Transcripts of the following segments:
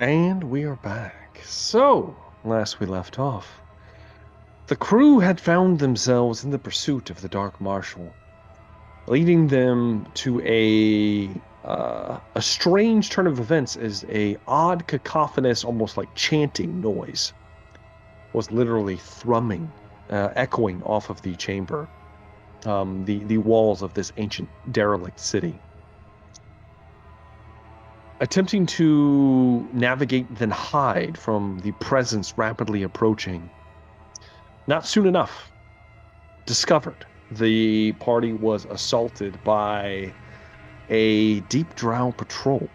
And we are back. So, last we left off, the crew had found themselves in the pursuit of the Dark Marshal, leading them to a strange turn of events as a odd, cacophonous, almost like chanting noise was literally thrumming, echoing off of the chamber, the walls of this ancient derelict city. Attempting to navigate then hide from the presence rapidly approaching. Not soon enough, discovered the party was assaulted by a deep drow patrol,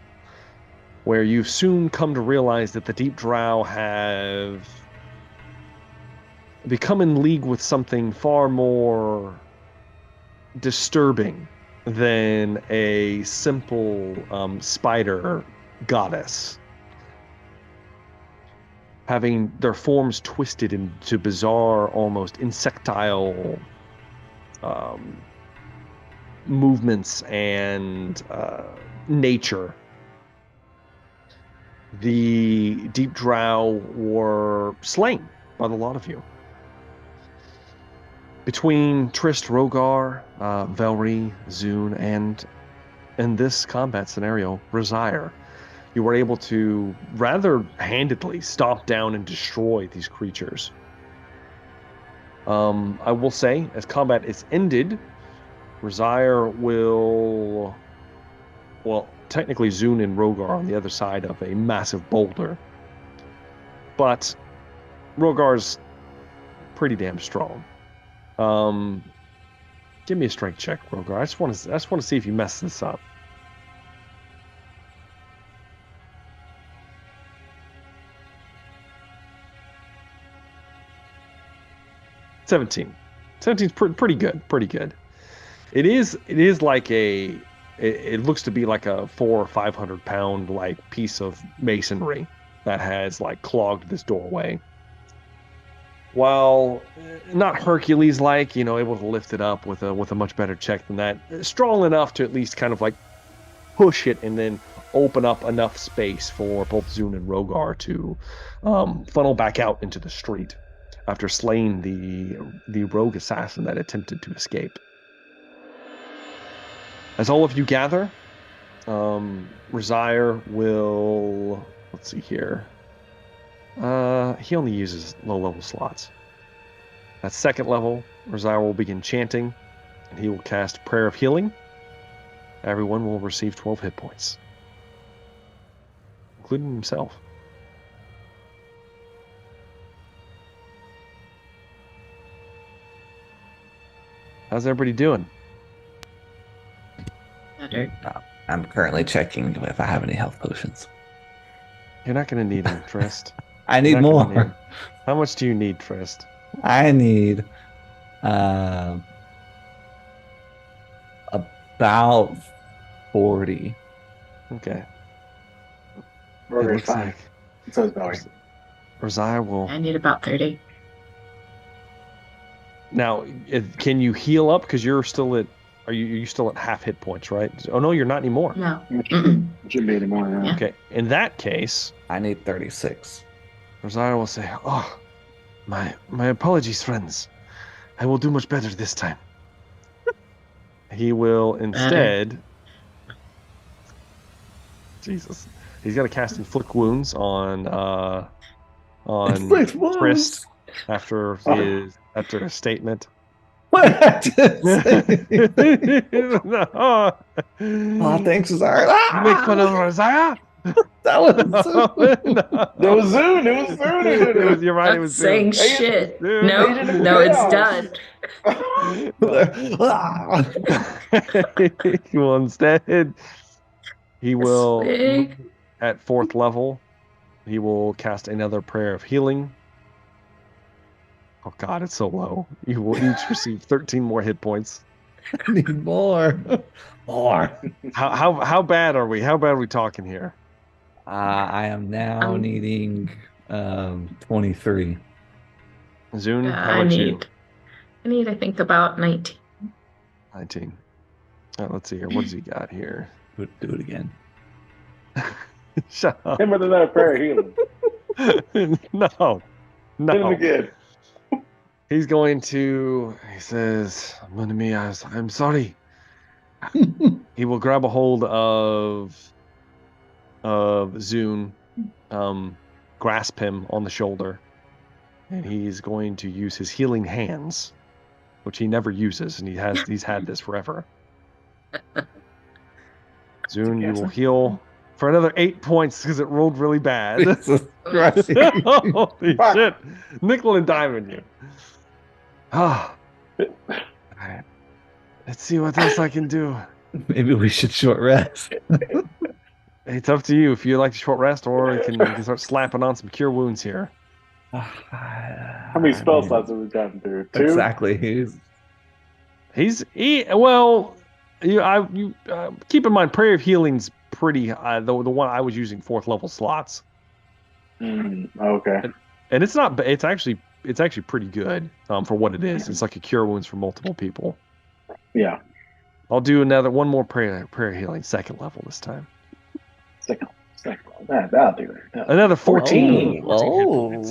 where you've soon come to realize that the deep drow have become in league with something far more disturbing than a simple spider goddess, having their forms twisted into bizarre, almost insectile movements and nature. The deep drow were slain by the lot of you. Between Trist, Rogar, Velree, Zune, and in this combat scenario, Razire, you were able to rather handedly stomp down and destroy these creatures. I will say, as combat is ended, Razire will... Well, technically Zune and Rogar on the other side of a massive boulder. But Rogar's pretty damn strong. Give me a strength check, Rogar. I just want to see if you mess this up. $17. 17's pretty good. Pretty good. It is like it looks to be like a 400 or 500 pound like piece of masonry that has like clogged this doorway. While not Hercules-like, able to lift it up with a much better check than that, strong enough to at least kind of like push it and then open up enough space for both Zune and Rogar to funnel back out into the street after slaying the rogue assassin that attempted to escape. As all of you gather, Razire will... Let's see here. He only uses low-level slots. At second level, Razire will begin chanting, and he will cast Prayer of Healing. Everyone will receive 12 hit points, including himself. How's everybody doing? I'm currently checking if I have any health potions. You're not going to need them, Trist. I need more. How much do you need, Trist? I need about 40. Okay. It looks fine. Like so is Belly. Razire will... I need about 30. Now, can you heal up? Because you're still at... Are you still at half hit points, right? Oh, no, you're not anymore. No. Shouldn't be anymore, yeah. Okay. In that case... I need 36. Razire will say, "Oh, my apologies, friends. I will do much better this time." He will instead... Jesus. He's got to cast Inflict Wounds on Trist after his statement. What? No. Oh, thanks, Razire. You make fun of Razire? That was It was Zune. You're right. It was saying shit. No, it's done. He will at fourth level. He will cast another Prayer of Healing. Oh God, it's so low. You will each receive 13 more hit points. I need more. How bad are we? How bad are we talking here? I am now needing 23. Zune, how about you? I need, I think, about 19. 19. Let's see here. What does he got here? Do it again. Shut up. Him with another prayer healing. No. Hit him No. again. He says, I'm sorry. He will grab a hold of Zune, grasp him on the shoulder, and he's going to use his healing hands, which he never uses, and he's had this forever. Zune, you will heal for another 8 points because it rolled really bad. Jesus Christ. Holy shit. Nickel and diamond you. Ah. Alright. Let's see what else I can do. Maybe we should short rest. It's up to you if you like to short rest, or you can start slapping on some cure wounds here. How many spell slots have we gotten through? 2? Exactly. Well, you keep in mind, Prayer of Healing's pretty. The one I was using 4th level slots. Okay. And it's not. It's actually pretty good for what it is. It's like a cure wounds for multiple people. Yeah. I'll do one more prayer healing, 2nd level this time. Second. That'll do it. Another 14. Oh.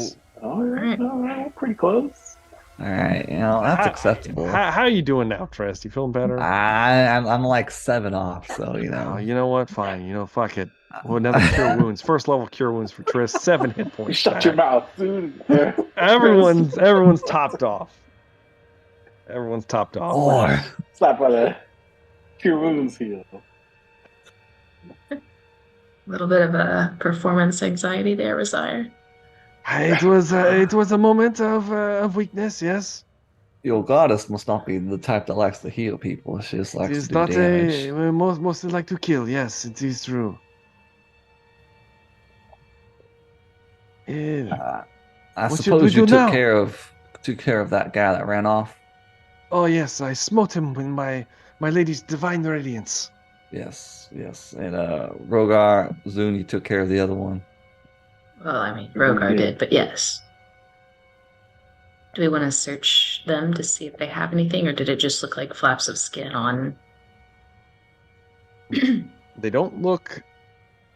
All right. Pretty close. All right. That's acceptable. How are you doing now, Trist? You feeling better? I'm like 7 off, so Oh, you know what? Fine. Fuck it. Well, another cure wounds. 1st level cure wounds for Trist. 7 hit points. Shut your mouth, dude. Everyone's topped off. Everyone's topped off. Or Slap by the cure wounds heal. A little bit of a performance anxiety there, Rosire. It was a moment of weakness. Yes. your goddess must not be the type that likes to heal people. She just likes She's to do not damage. mostly like to kill. Yes, it is true. Yeah. I What should suppose we you do now? took care of that guy that ran off. Oh yes, I smote him with my lady's divine radiance. Yes. And Rogar, Zune, you took care of the other one. Well, I mean, Rogar did, but yes. Do we want to search them to see if they have anything, or did it just look like flaps of skin on? They don't look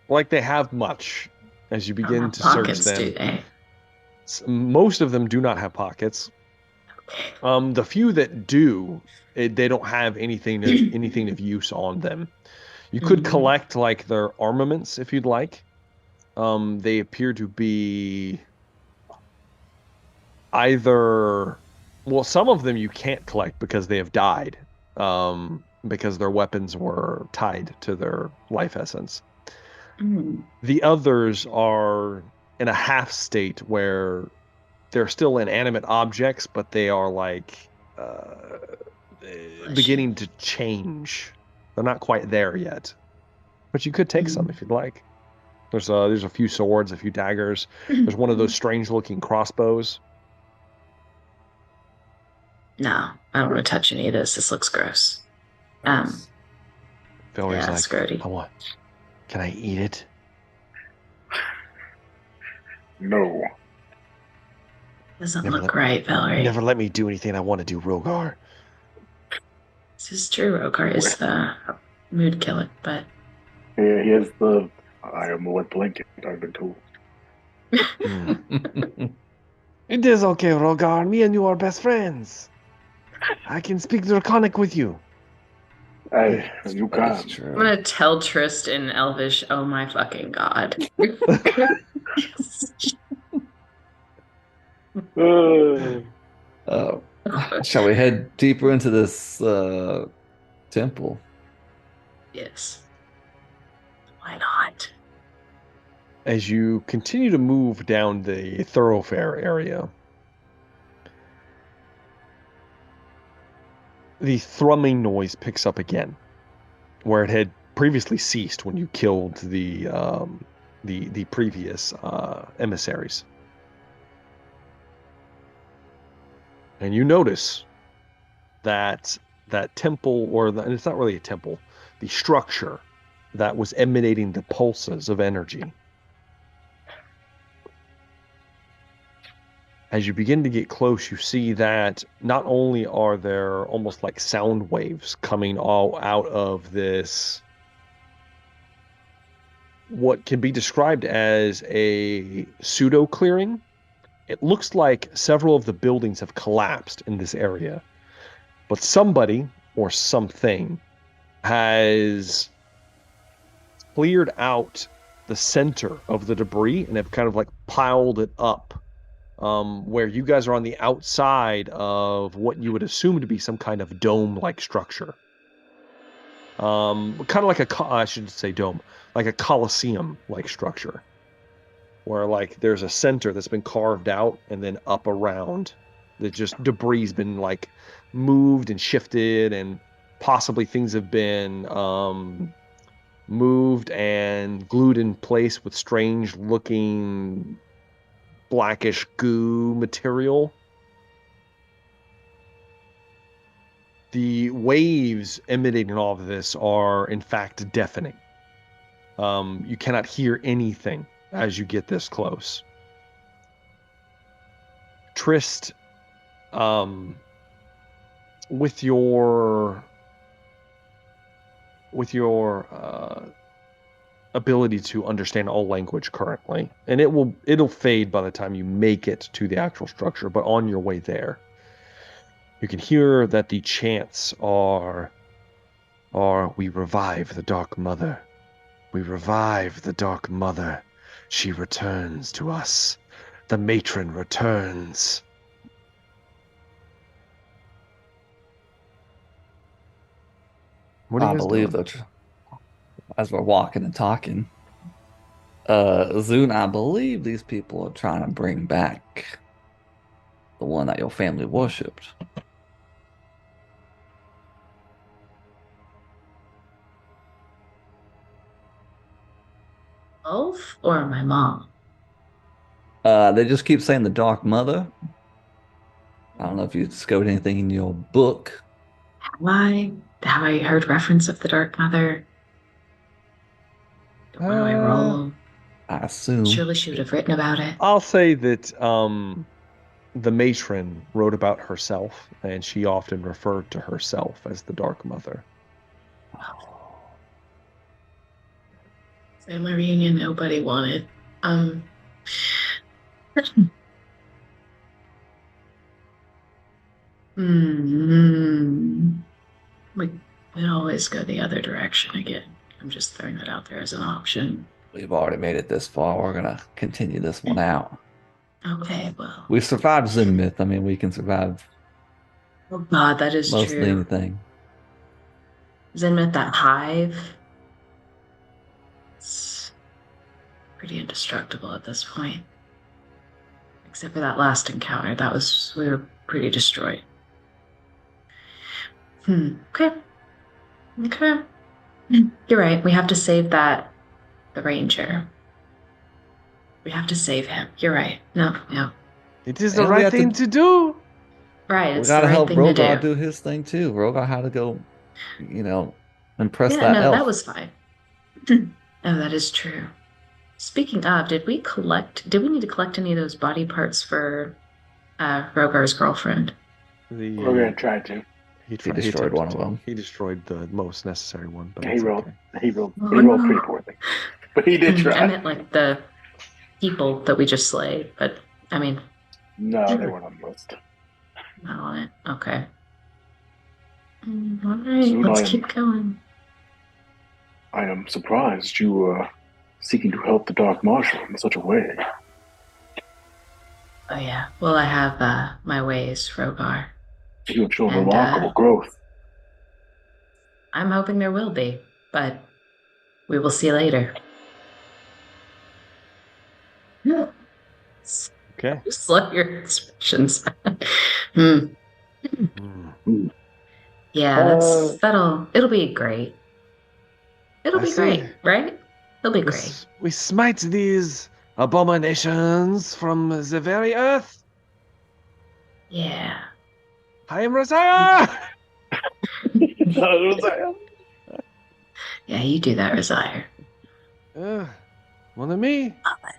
like they have much as you begin to pockets, search them. do they? Most of them do not have pockets. The few that do, they don't have anything of use on them. You could collect like their armaments if you'd like. They appear to be either, well, some of them you can't collect because they have died, because their weapons were tied to their life essence. The others are in a half state where they're still inanimate objects, but they are like beginning to change. They're not quite there yet, but you could take some if you'd like. There's a few swords, a few daggers. There's one of those strange-looking crossbows. No, I don't want to touch any of this. This looks gross. Velree's Yeah, like, Scrody. Can I eat it? No. Doesn't look right, Velree. Never let me do anything I want to do, Rogar. This is true. Rogar is the mood killer, but Yeah, he has the I am a wet blanket, I've been told. It is okay, Rogar. Me and you are best friends. I can speak Draconic with you. Hey, you That's can. true. I'm gonna tell Trist in Elvish, "Oh my fucking god!" Shall we head deeper into this temple? Yes. Why not? As you continue to move down the thoroughfare area, the thrumming noise picks up again, where it had previously ceased when you killed the previous emissaries. And you notice that temple, and it's not really a temple, the structure that was emanating the pulses of energy. As you begin to get close, you see that not only are there almost like sound waves coming all out of this what can be described as a pseudo clearing. It looks like several of the buildings have collapsed in this area, but somebody or something has cleared out the center of the debris and have kind of like piled it up, where you guys are on the outside of what you would assume to be some kind of dome-like structure. Kind of like I should say dome, like a coliseum-like structure, where like there's a center that's been carved out and then up around that just debris's been like moved and shifted, and possibly things have been moved and glued in place with strange looking blackish goo material. The waves emanating off of this are in fact deafening. You cannot hear anything as you get this close. Trist, with your ability to understand all language currently, and it'll fade by the time you make it to the actual structure, but on your way there, you can hear that the chants are "We revive the Dark Mother. We revive the Dark Mother. She returns to us. The matron returns." What are you I guys believe doing? that as we're walking and talking, Zune, I believe these people are trying to bring back the one that your family worshipped. Both or my mom? They just keep saying the Dark Mother. I don't know if you discovered anything in your book. Have I heard reference of the Dark Mother? What do I roll? I assume. Surely she would have written about it. I'll say that the matron wrote about herself, and she often referred to herself as the Dark Mother. Family reunion nobody wanted. We could always go the other direction again. I'm just throwing that out there as an option. We've already made it this far. We're gonna continue this one out. Okay, well. We survived Zenmith. I mean, we can survive Oh God, that is mostly true. anything. Zenmith, that hive. It's pretty indestructible at this point. Except for that last encounter. We were pretty destroyed. Okay. You're right. We have to save the ranger. We have to save him. You're right. No. It is the right thing to do. Right, We it's gotta the right help thing Rogar to do. do his thing too. Rogar had to go, impress Yeah, that no, elf. that was fine. Oh, that is true. Speaking of, did we need to collect any of those body parts for Rogar's girlfriend? We're gonna try to. He destroyed one of them. He destroyed the most necessary one, but He it's rolled. okay. He rolled pretty poorly, but he did try. I meant like the people that we just slayed, but I mean. No, they weren't on the list. Not on it. Okay. All right, let's keep going. I am surprised you were seeking to help the Dark Marshal in such a way. Oh yeah. Well, I have my ways, Rogar. You have shown remarkable growth. I'm hoping there will be, but we will see later. Okay. Slow your expressions. Yeah, it'll be great. It'll be great, right? It'll be great. We smite these abominations from the very earth. Yeah. I am Rosiah! Yeah, you do that, Rosiah. Mon ami,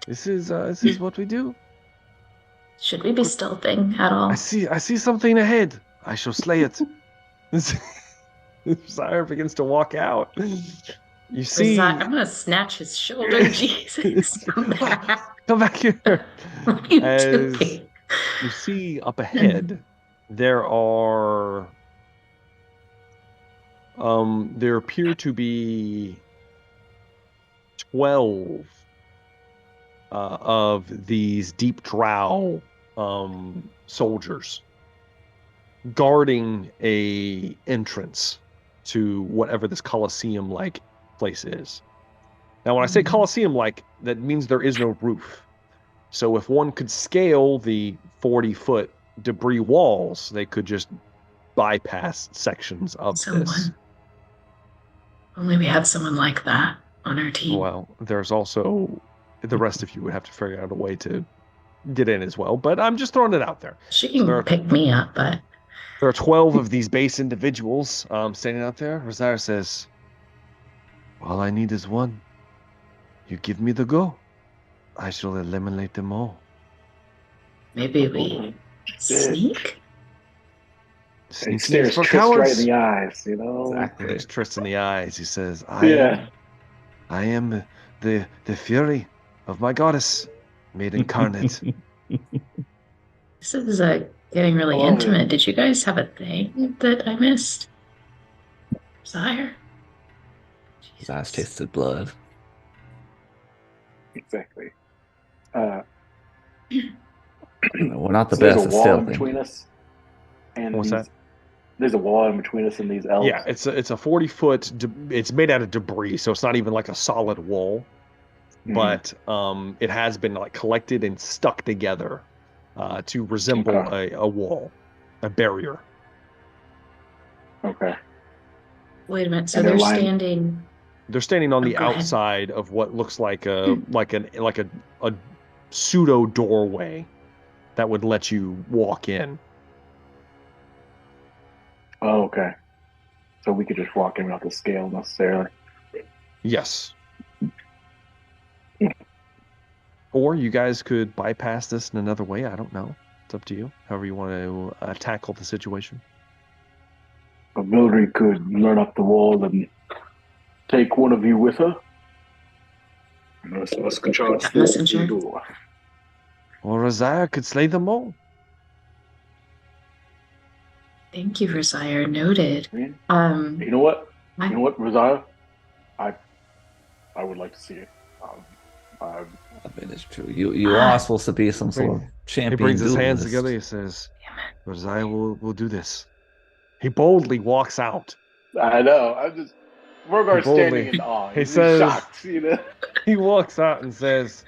this is what we do. Should we be stealthing at all? I see something ahead. I shall slay it. Rosiah begins to walk out. You see, I'm gonna snatch his shoulder. Jesus, come back. come back here. What are you As doing? you see up ahead, there appear to be 12 of these deep drow soldiers guarding a entrance to whatever this Colosseum-like place is. Now, when I say Colosseum-like, that means there is no roof. So if one could scale the 40-foot debris walls, they could just bypass sections of this. Only we had someone like that on our team. Well, there's also the rest of you would have to figure out a way to get in as well, but I'm just throwing it out there. She can pick me up, but there are 12 of these base individuals standing out there. Rosaire says, all I need is one. You give me the go. I shall eliminate them all. Maybe we sneak? He stares Triss right in the eyes, you know? Exactly. There's Triss in the eyes. He says, I am the fury of my goddess, made incarnate. This is getting really intimate. Did you guys have a thing that I missed? Sire? His eyes tasted blood. Exactly. We're not the best at stealthing. Between us and what's that? There's a wall in between us and these elves. Yeah, it's a 40-foot. It's made out of debris, so it's not even like a solid wall, but it has been like collected and stuck together to resemble a wall, a barrier. Okay. Wait a minute. So they're standing. They're standing on the outside of what looks like a pseudo doorway that would let you walk in. Oh, okay. So we could just walk in without the scale necessarily. Yes. Or you guys could bypass this in another way. I don't know. It's up to you. However you want to tackle the situation. Velree could run up the wall and take one of you with her. Let's control the door. Or Rosaire could slay them all. Thank you, Rosaire. Noted. You know what? Rosaire? I would like to see it. I mean, it's true. You are supposed to be some sort of champion. He brings his hands duelist. together. He says, Rosaire will do this. He boldly walks out. I know. I'm just... Rogar's standing in awe. He's shocked, you know? He walks out and says,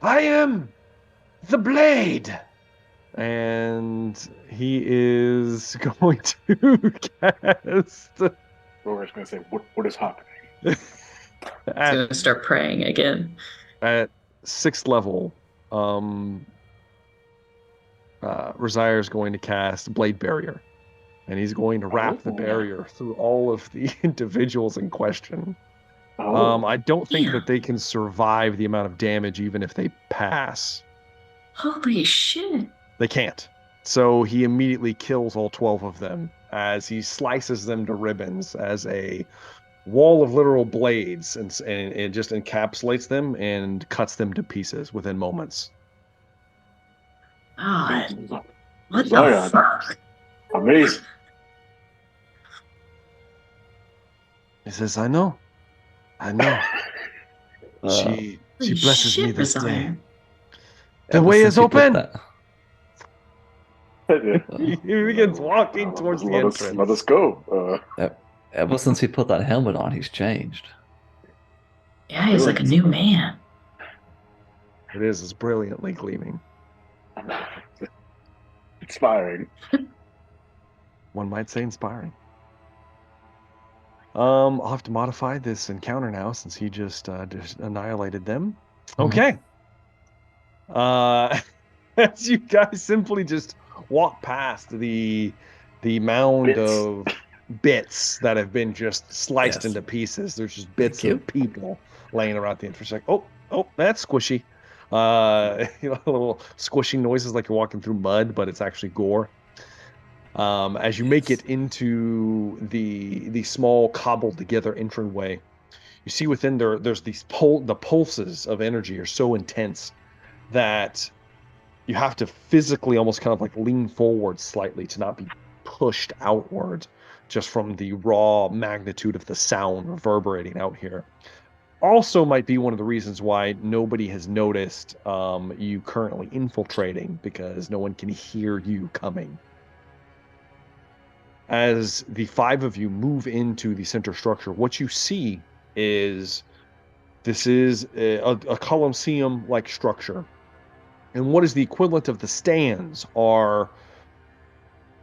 I am the blade. And he is going to cast... Rogar's going to say, what is happening? He's going to start praying again. At 6th level, Rosaire is going to cast Blade Barrier. And he's going to wrap the barrier through all of the individuals in question. I don't think that they can survive the amount of damage even if they pass. Holy shit. They can't. So he immediately kills all 12 of them as he slices them to ribbons as a wall of literal blades and it just encapsulates them and cuts them to pieces within moments. God. What the fuck? Amazing. He says, I know. She blesses me this day. The way is open. He begins walking towards the entrance. Let us go. Ever since he put that helmet on, he's changed. Yeah, he's like a new man. It is. It's brilliantly gleaming. Inspiring. One might say inspiring. I'll have to modify this encounter now since he just annihilated them. Okay. As you guys simply just walk past the mound of bits that have been just sliced into pieces. There's just bits of people laying around the entrance. Like, oh, that's squishy. Little squishing noises like you're walking through mud, but it's actually gore. As you make it into the small cobbled together entryway, You see within there's these the pulses of energy are so intense that you have to physically almost kind of like lean forward slightly to not be pushed outward just from the raw magnitude of the sound reverberating out here. Also might be one of the reasons why nobody has noticed you currently infiltrating, because no one can hear you coming. As the 5 of you move into the center structure, what you see is this is a Colosseum-like structure. And what is the equivalent of the stands are,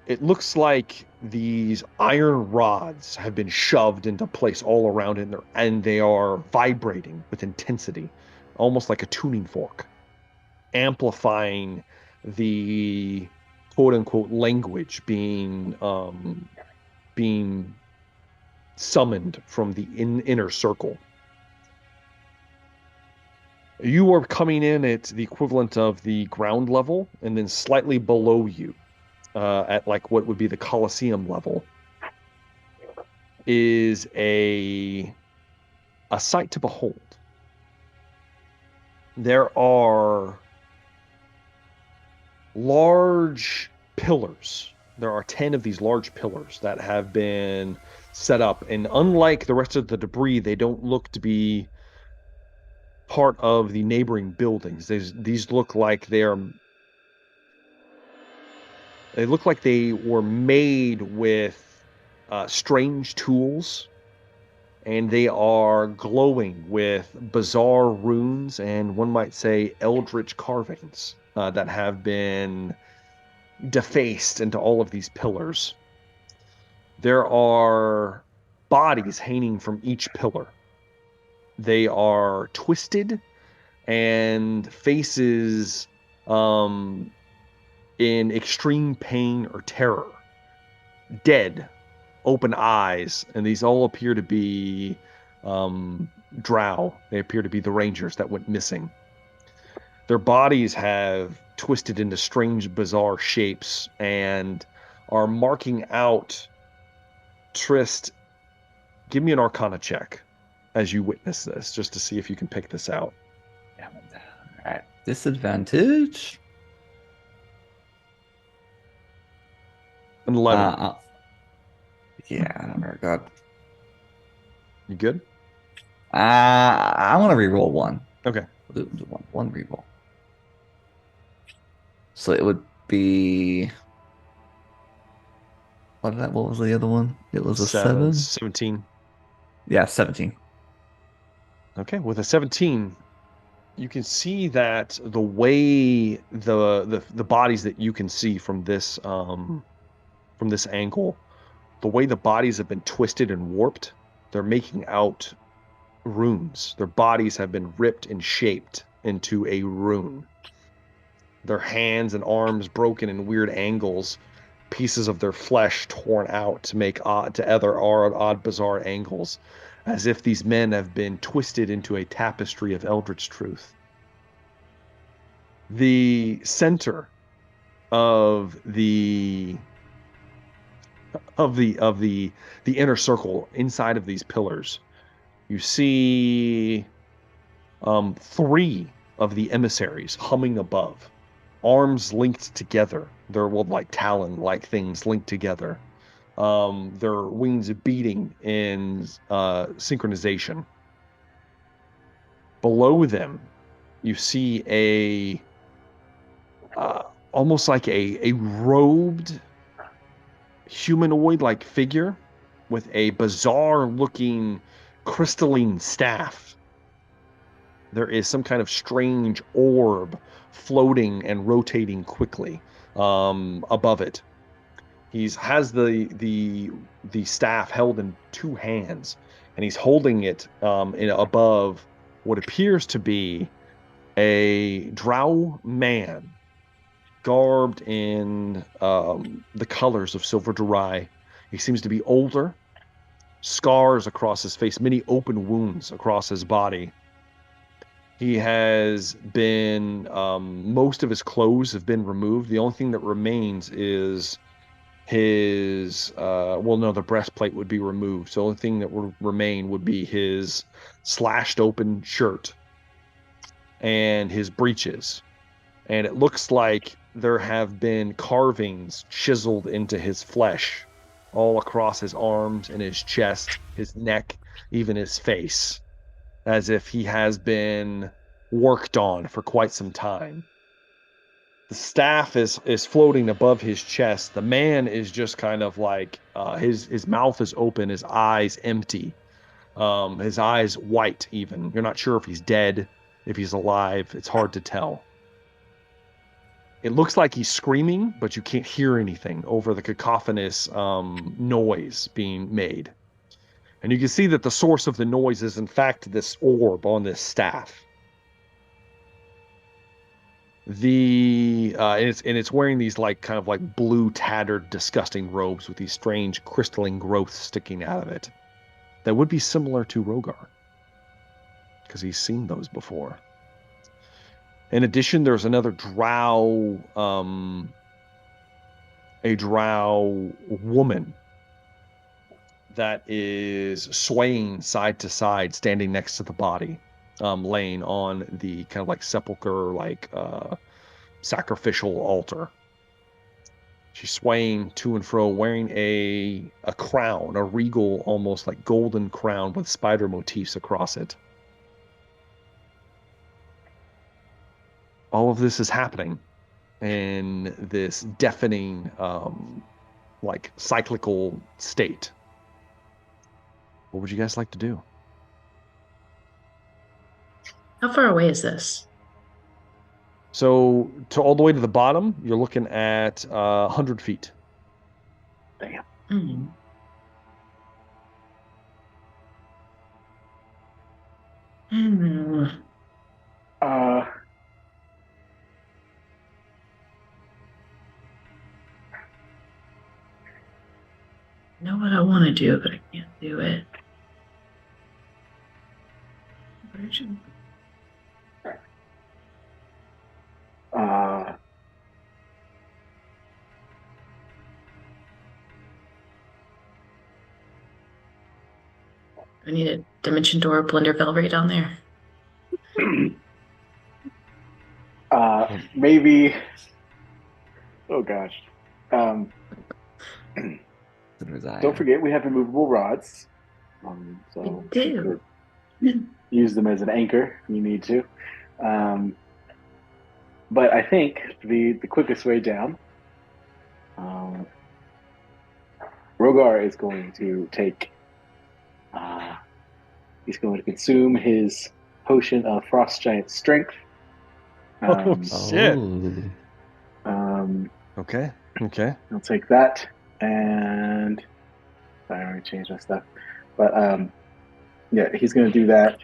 it looks like these iron rods have been shoved into place all around it, and they are vibrating with intensity, almost like a tuning fork, amplifying the quote-unquote language being summoned from the inner circle. You are coming in at the equivalent of the ground level, and then slightly below you, at like what would be the Colosseum level, is a sight to behold. There are large pillars. There are 10 of these large pillars that have been set up, and unlike the rest of the debris, they don't look to be part of the neighboring buildings. These look like they look like they were made with strange tools, and they are glowing with bizarre runes and, one might say, eldritch carvings that have been defaced into all of these pillars. There are bodies hanging from each pillar. They are twisted, and faces in extreme pain or terror. Dead, open eyes, and these all appear to be drow. They appear to be the rangers that went missing. Their bodies have twisted into strange, bizarre shapes and are marking out. Trist, give me an Arcana check as you witness this, just to see if you can pick this out. At disadvantage. An 11. Yeah, oh god. You good? I want to reroll one. Okay. One reroll. So it would be. What was the other one? It was a 7. 17. Yeah, 17. Okay, with a 17, you can see that the way the bodies that you can see from this angle, the way the bodies have been twisted and warped, they're making out runes. Their bodies have been ripped and shaped into a rune. Their hands and arms broken in weird angles, pieces of their flesh torn out to make odd, bizarre angles, as if these men have been twisted into a tapestry of eldritch truth. The center of the inner circle, inside of these pillars, you see 3 of the emissaries humming above, arms linked together. They're like talon-like things linked together. Their wings beating in synchronization. Below them, you see almost like a robed humanoid-like figure with a bizarre-looking crystalline staff. There is some kind of strange orb floating and rotating quickly above it. He has the staff held in 2 hands, and he's holding it above what appears to be a drow man, garbed in the colors of Silver Durai. He seems to be older, scars across his face, many open wounds across his body. He has been, most of his clothes have been removed. The only thing that remains is his the breastplate would be removed. So the only thing that would remain would be his slashed open shirt and his breeches. And it looks like there have been carvings chiseled into his flesh all across his arms and his chest, his neck, even his face, as if he has been worked on for quite some time. The staff is floating above his chest. The man is just kind of like his mouth is open, his eyes empty, his eyes white even. You're not sure if he's dead, if he's alive. It's hard to tell. It looks like he's screaming, but you can't hear anything over the cacophonous noise being made. And you can see that the source of the noise is in fact this orb on this staff. It's wearing these like kind of like blue, tattered, disgusting robes with these strange crystalline growths sticking out of it. That would be similar to Rogar, because he's seen those before. In addition, there's another drow, a drow woman that is swaying side to side, standing next to the body, laying on the kind of like sepulcher, like sacrificial altar. She's swaying to and fro, wearing a crown, a regal, almost like golden crown with spider motifs across it. All of this is happening in this deafening, like cyclical state. What would you guys like to do? How far away is this? So, to all the way to the bottom, you're looking at 100 feet. Damn. Mm. Mm. I know what I want to do, but I can't do it. Virgin. I need a dimension door blender Velree down there. Maybe. Oh gosh. Don't forget we have removable rods. So We do. you could use them as an anchor if you need to. But I think the quickest way down, Rogar is going to take. He's going to consume his potion of Frost Giant Strength. Shit. Okay. I'll take that, and I already changed my stuff. But yeah, he's going to do that.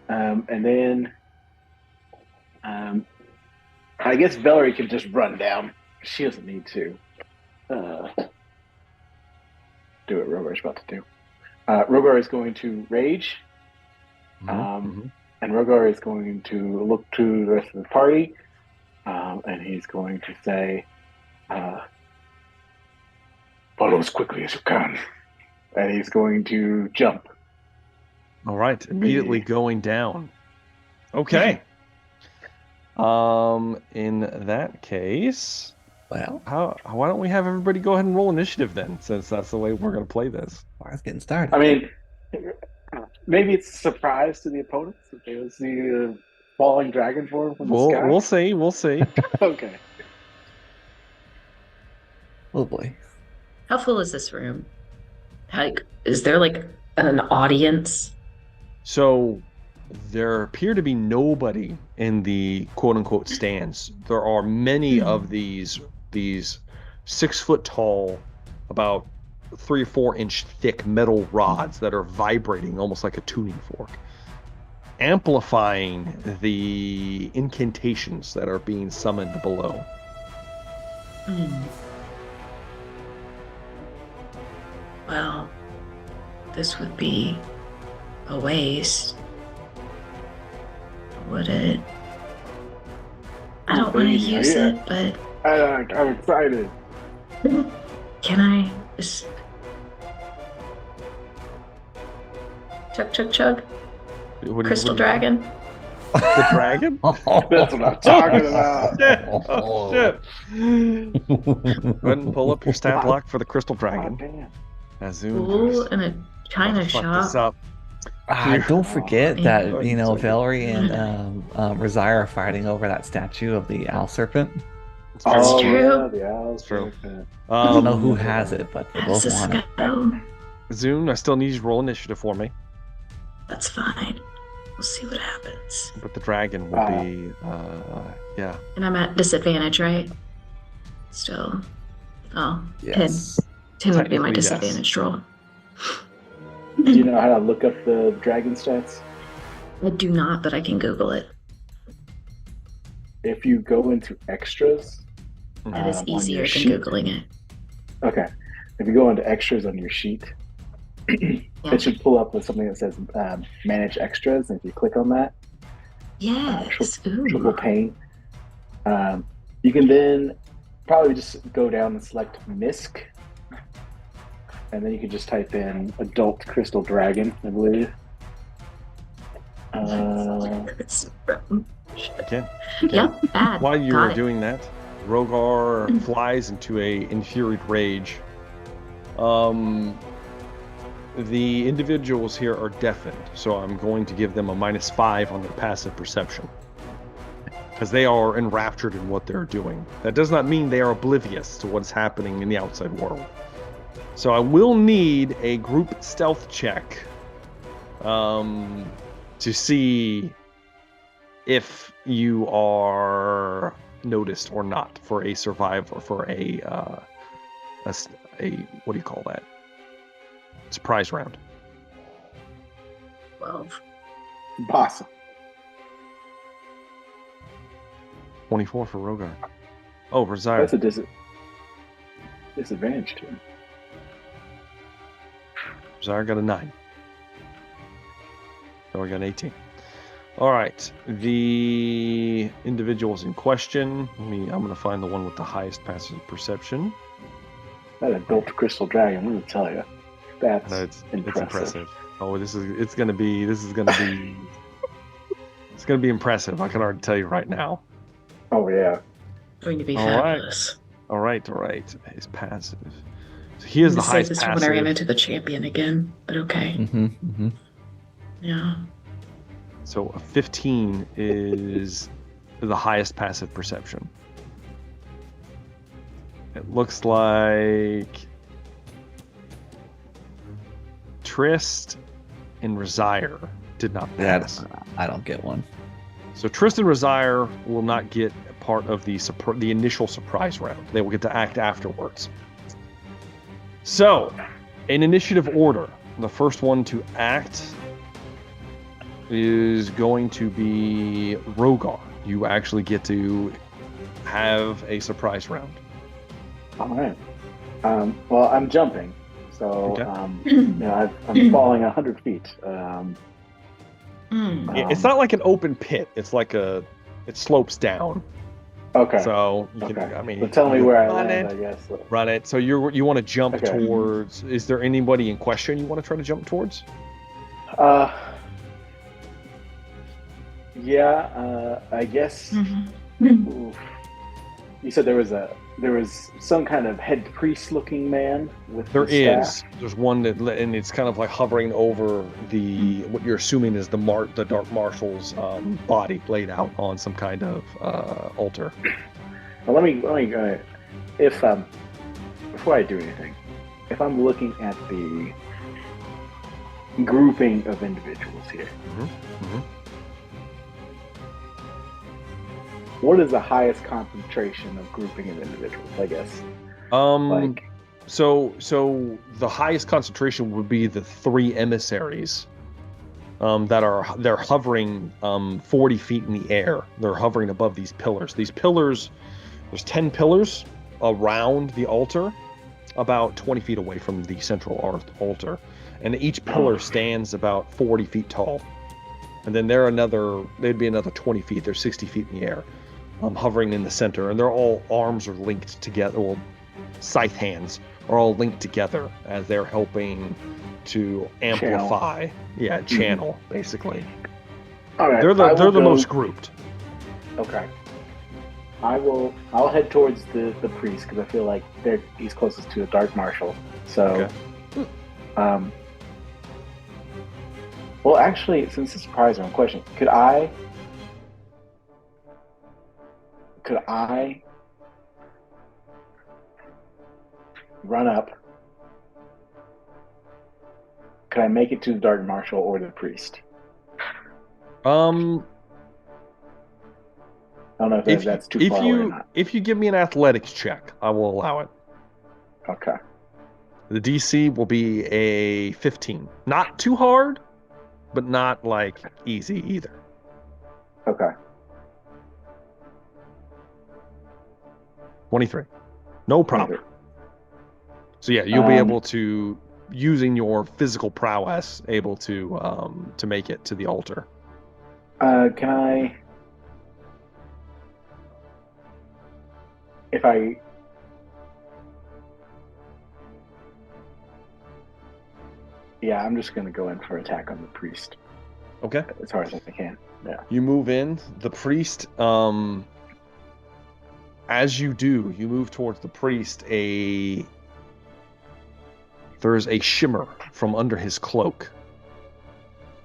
And then I guess Velree can just run down. She doesn't need to do what Rogar is about to do. Rogar is going to rage. And Rogar is going to look to the rest of the party, and he's going to say, follow as quickly as you can. And he's going to jump. All right, immediately going down. Okay. In that case, well, why don't we have everybody go ahead and roll initiative then, since that's the way we're going to play this. it's getting started. I mean, maybe it's a surprise to the opponents that they will see a falling dragon form from the sky. We'll see. Okay. Oh boy. How full is this room? Like, is there like an audience? So there appear to be nobody in the quote-unquote stands. There are many of these 6 foot tall, about 3 or 4 inch thick metal rods that are vibrating almost like a tuning fork, amplifying the incantations that are being summoned below. Well, this would be a waste, would it? I don't want to use it, but I'm excited. Can I just chug chug chug? Crystal dragon. The dragon? That's what I'm talking about. Oh, shit. Go ahead and pull up your stat block for the crystal Oh, damn. damn. Azun Ooh, in a china fuck this shop. up. Don't forget that, Oh, you know, it's okay. Velree and Rosiah are fighting over that statue of the owl serpent. That's Oh, true. yeah, the owls. It's true. serpent. I don't know who has it, but they both That's a want it. skull. Zune, I still need you to roll initiative for me, That's fine. We'll see what happens. but the dragon will be, yeah. And I'm at disadvantage, right? Still. Oh, Yes. 10 would be my Technically, yes. disadvantage roll. Do you know how to look up the dragon stats? I do not, but I can Google it. If you go into extras, That is on easier your than sheet. Googling it. Okay. If you go into extras on your sheet, it should pull up with something that says manage extras. And if you click on that, Yes. triple Ooh. pane, you can then probably just go down and select MISC. And then you can just type in adult crystal dragon, I believe. Again. Yep, add. While you Got are it. doing that, Rogar flies into a infuriated rage. The individuals here are deafened, so I'm going to give them a -5 on their passive perception. Because they are enraptured in what they're doing. That does not mean they are oblivious to what's happening in the outside world. So I will need a group stealth check to see if you are noticed or not for a survive or for a what do you call that? Surprise round. 12. Awesome. 24 for Rogar. Oh, Rosiah. That's a disadvantage to him. Rosiah got a 9. So I got an 18. All right, the individuals in question. I'm going to find the one with the highest passive perception. That adult crystal dragon, let me tell you, that's It's impressive. impressive. Oh, it's going to be impressive. I can already tell you right now. Oh yeah. Going to be All right. fabulous. All right. His passive. So he is the I'm gonna save highest this for when I ran passive. into the champion again, but okay. Yeah. So a 15 is the highest passive perception. It looks like Trist and Rosiah did not pass. I don't get one. So Trist and Rosiah will not get part of the initial surprise round. They will get to act afterwards. So, in initiative order, the first one to act is going to be Rogar. You actually get to have a surprise round. All right. Well, I'm jumping, so Okay. I'm falling 100 feet. It's not like an open pit. It's like it slopes down. Okay. So you can, Okay. So tell me where I land, I guess. Run it. So you want to jump Okay. towards. Is there anybody in question you want to try to jump towards? Yeah. I guess. Mm-hmm. Oof. You said there was some kind of head priest looking man with There the is. staff. There's one and it's kind of like hovering over what you're assuming is the Dark Marshal's body laid out on some kind of altar. Well, let me if before I do anything, if I'm looking at the grouping of individuals here, what is the highest concentration of grouping of individuals? I guess. So the highest concentration would be the 3 emissaries they're hovering 40 feet in the air. They're hovering above these pillars. These pillars, there's 10 pillars around the altar, about 20 feet away from the central altar, and each pillar stands about 40 feet tall. And then they'd be another 20 feet. They're 60 feet in the air. hovering in the center, and they're all arms are linked together. Well, scythe hands are all linked together as they're helping to amplify. Channel basically. All right. They're the most grouped. Okay. I'll head towards the priest because I feel like he's closest to a dark marshal. So, well, actually, since it's a surprise round question, could I run up? Could I make it to the dark marshal or the priest? I don't know if that's too far away or not. If you give me an athletics check, I will allow it. Okay. The DC will be a 15. Not too hard, but not like easy either. Okay. 23. No problem. 23. So yeah, you'll be able to, using your physical prowess, able to make it to the altar. Can I? Yeah, I'm just going to go in for attack on the priest. Okay. As hard as I can. Yeah. You move in. The priest, as you do, you move towards the priest. There's a shimmer from under his cloak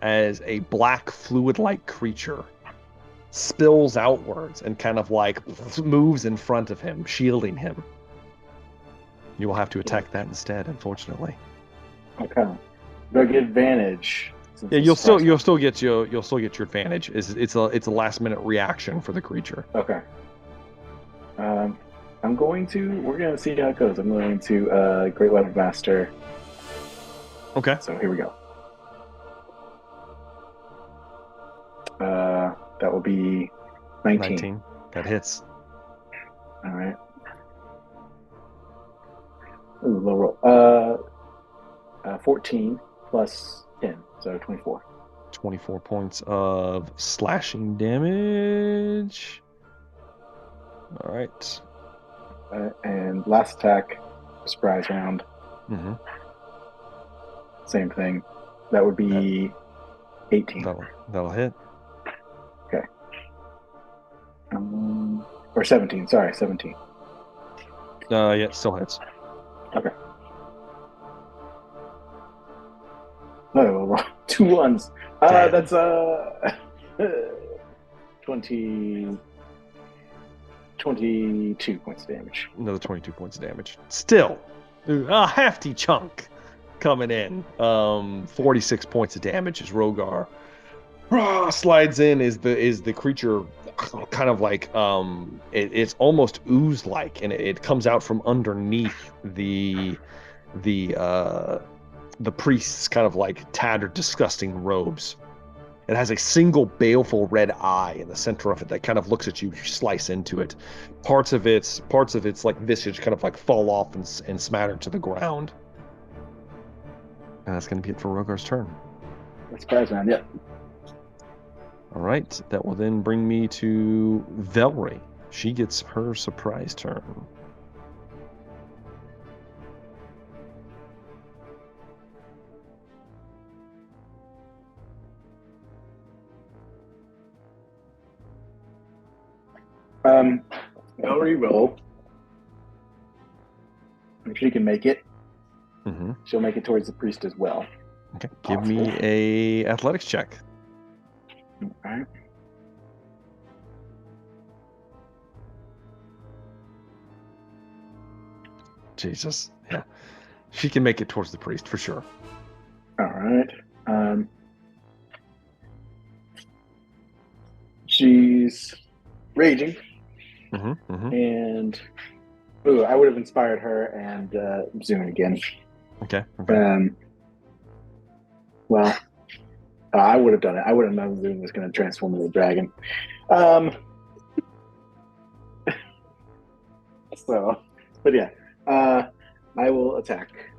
as a black fluid-like creature spills outwards and kind of like moves in front of him, shielding him. You will have to attack that instead, unfortunately. Okay. Do I get advantage? Yeah, you'll still get your advantage. It's a last minute reaction for the creature. Okay. We're going to see how it goes. I'm going to Great Weapon Master. Okay. So here we go. That will be 19. That hits. All right. Ooh, low roll. 14 plus 10, so 24. 24 points of slashing damage. All right. And last attack, surprise round. Mm-hmm. Same thing. That would be 18. That'll hit. Okay. Or 17. Sorry, 17. Yeah, it still hits. Okay. No, 2 ones. That's 22 points of damage. Another 22 points of damage. Still, a hefty chunk coming in. 46 points of damage as Rogar slides in. Is the creature kind of like it's almost ooze like, and it comes out from underneath the priest's kind of like tattered, disgusting robes. It has a single baleful red eye in the center of it that kind of looks at you. You slice into it. Parts of its like visage kind of like fall off and smatter to the ground. And that's going to be it for Rogar's turn. That's surprise round, yeah. All right, that will then bring me to Velree. She gets her surprise turn. Velree will, if she can make it, she'll make it towards the priest as well. Okay, give me a athletics check. All right. Jesus, yeah. She can make it towards the priest for sure. All right. She's raging. And I would have inspired her and Zune again. Okay. Well, I would have done it. I would have known Zune was going to transform into a dragon. But yeah, I will attack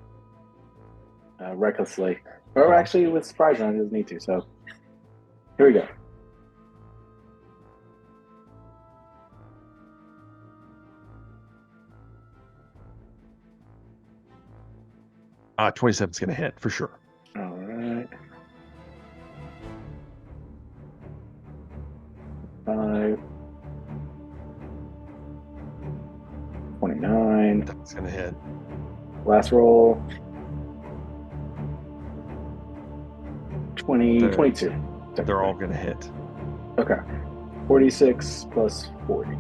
recklessly. Or actually, with surprise round, it doesn't need to. So here we go. 27's going to hit for sure. All right. 5. 29. That's going to hit. Last roll. 22. They're all going to hit. Okay. 46 plus 40.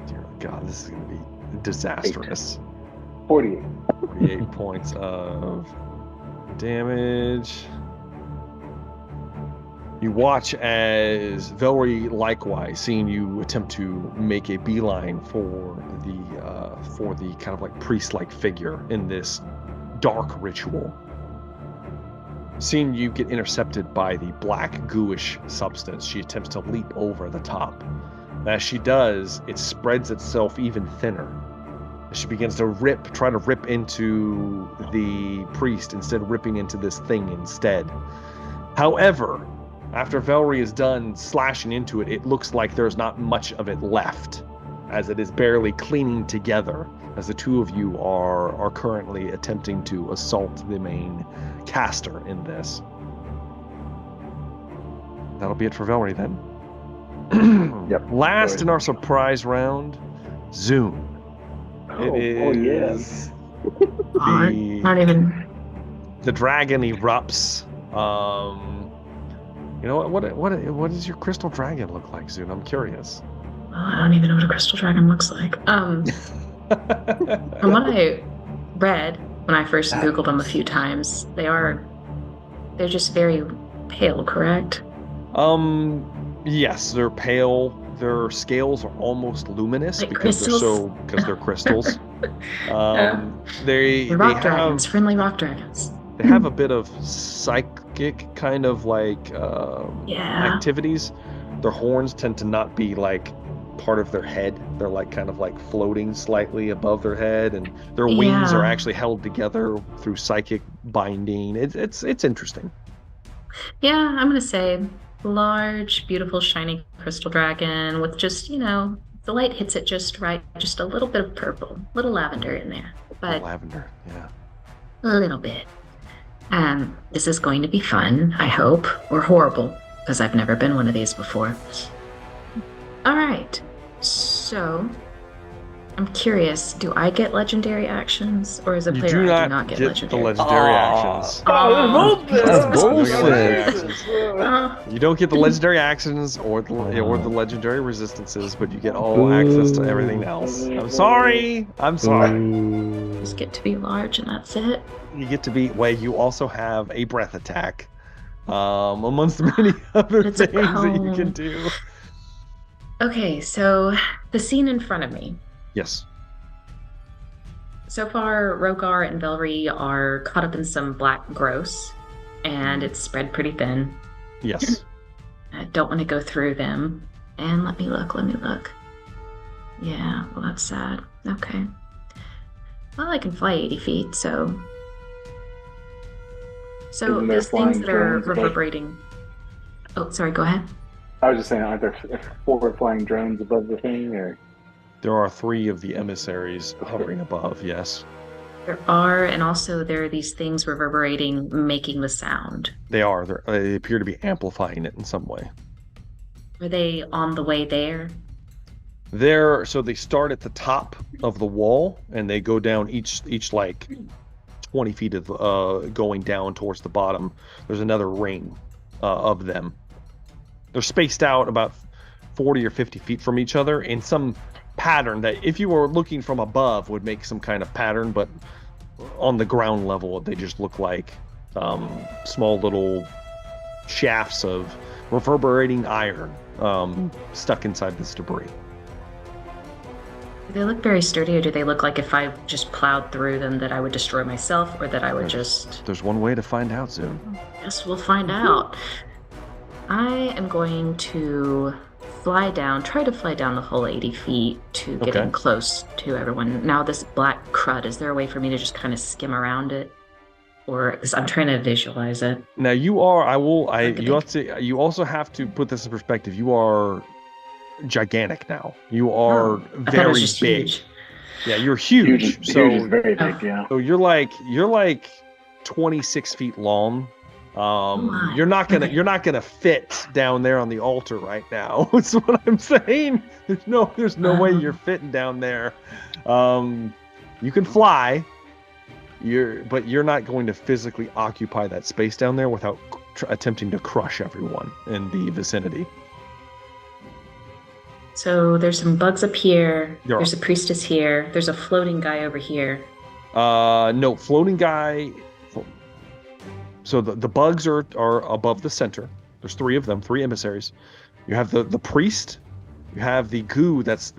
Dear God, this is going to be disastrous. 48. 48 points of damage. You watch as Velree, likewise, seeing you attempt to make a beeline for the kind of like priest-like figure in this dark ritual. Seeing you get intercepted by the black gooish substance, she attempts to leap over the top. As she does, it spreads itself even thinner. She begins to try to rip into the priest instead of ripping into this thing instead. However, after Velree is done slashing into it, it looks like there's not much of it left, as it is barely clinging together, as the two of you are currently attempting to assault the main caster in this. That'll be it for Velree then. Yep. Last in our surprise round, Zoom. Yes. Not even. The dragon erupts. You know what does your crystal dragon look like, Zoom? I'm curious. I don't even know what a crystal dragon looks like. From what I read when I first Googled them a few times, they're just very pale, correct? Yes, they're pale. Their scales are almost luminous Like because they're crystals. They're rock dragons, friendly rock dragons. They have a bit of psychic kind of like activities. Their horns tend to not be like part of their head. They're like kind of like floating slightly above their head, and their wings are actually held together through psychic binding. It's interesting. Yeah, I'm gonna say large, beautiful, shiny crystal dragon with just, the light hits it just right, just a little bit of purple, little lavender in there, but lavender, yeah, a little bit. This is going to be fun, I hope, or horrible, because I've never been one of these before. All right, so I'm curious, do I get legendary actions, or as a player I do not get legendary? The legendary actions. That's bullshit. You don't get the legendary actions or the legendary resistances, but you get all access to everything else. I'm sorry. Just get to be large and that's it. You get to be. You also have a breath attack, amongst many other things that you can do. Okay, so the scene in front of me. Yes. So far, Rogar and Velree are caught up in some black gross, and it's spread pretty thin. Yes. I don't want to go through them. And let me look. Yeah, well, that's sad. Okay. Well, I can fly 80 feet, so... So those things that are reverberating... Oh, sorry, go ahead. I was just saying, aren't there 4 flying drones above the thing, or...? There are 3 of the emissaries hovering above, yes. There are, and also there are these things reverberating, making the sound. They are. They appear to be amplifying it in some way. Are they on the way there? So they start at the top of the wall, and they go down each like 20 feet of going down towards the bottom. There's another ring of them. They're spaced out about 40 or 50 feet from each other in some pattern that if you were looking from above would make some kind of pattern, but on the ground level they just look like small little shafts of reverberating iron stuck inside this debris. Do they look very sturdy, or do they look like if I just plowed through them that I would destroy myself, or that I would There's one way to find out, Zoom. Yes, we'll find out. I am going to try to fly down the whole 80 feet to get in close to everyone. Now, this black crud, is there a way for me to just kind of skim around it? Or, because I'm trying to visualize it. Now you also have to put this in perspective. You are gigantic now. You are I thought it was very just big. huge. Yeah, you're huge. Huge so is very big, yeah. So you're like 26 feet long. my. You're not Okay. gonna fit down there on the altar right now. That's what I'm saying. There's no way you're fitting down there. You can fly. But you're not going to physically occupy that space down there without attempting to crush everyone in the vicinity. So there's some bugs up here. There There's are. a priestess here. There's a floating guy over here. No, floating guy. So the bugs are above the center. There's 3 of them, 3 emissaries. You have the priest. You have the goo that's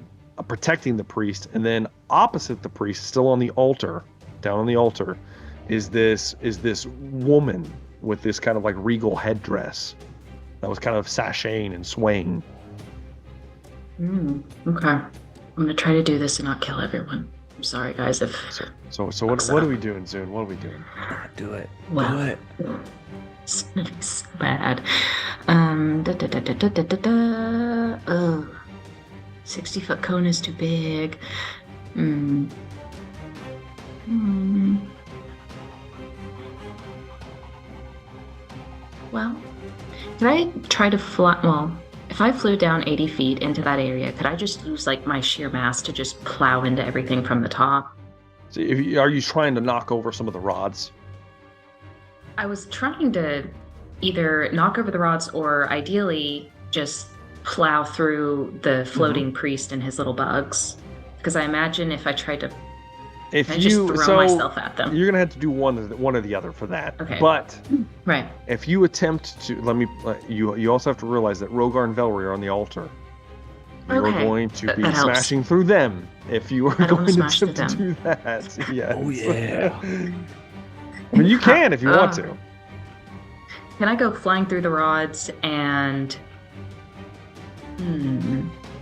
protecting the priest, and then opposite the priest, still on the altar, down on the altar, is this woman with this kind of like regal headdress that was kind of sashaying and swaying. Okay. I'm gonna try to do this and not kill everyone. I'm sorry, guys. If So what are we doing, Zune? What are we doing? Do it. well, Do it. it's gonna be so bad. 60-foot cone is too big. Well, could I try to fly? Well, if I flew down 80 feet into that area, could I just use like my sheer mass to just plow into everything from the top? So are you trying to knock over some of the rods? I was trying to either knock over the rods or ideally just plow through the floating priest and his little bugs. Because I imagine if I tried to just throw myself at them. You're gonna have to do one or the other for that. Okay. But Right. if you attempt to, you also have to realize that Rogar and Velree are on the altar. You're Okay. going to be That helps. smashing through them if you are I don't going to wanna smash attempt to through do that. Yes. Oh, yeah. I mean, you can if you want to. Can I go flying through the rods and...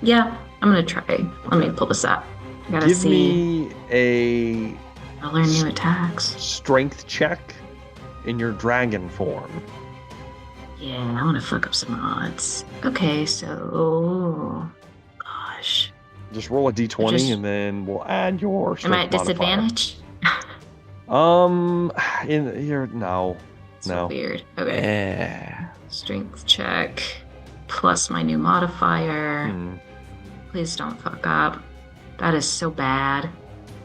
Yeah, I'm gonna try. Let me pull this up. I gotta Give see. me a I'll learn new attacks. strength check in your dragon form. Yeah, I want to fuck up some rods. Okay, so... Gosh. Just roll a d20 and then we'll add your strength Am I at modifier. disadvantage? No. So weird. Okay. Yeah. Strength check. Plus my new modifier. Please don't fuck up. That is so bad.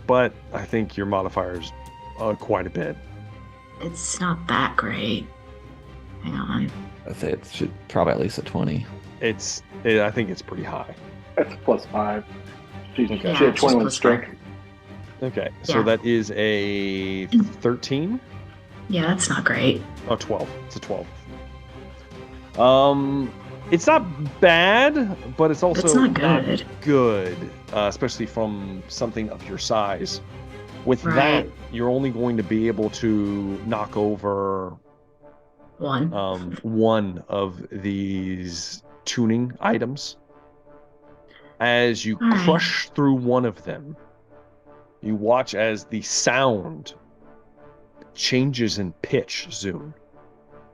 But I think your modifier's quite a bit. It's not that great. Hang on. I'd say it should probably at least a 20. I think it's pretty high. That's +5. She Yeah, had it's 21 just strength. Okay, so Yeah. that is a 13? Yeah, that's not great. Oh, 12. It's a 12. It's not bad, but it's also It's not good. good, especially from something of your size. With that, Right. you're only going to be able to knock over One. one of these tuning items. As you All right. crush through one of them, you watch as the sound changes in pitch, Zune.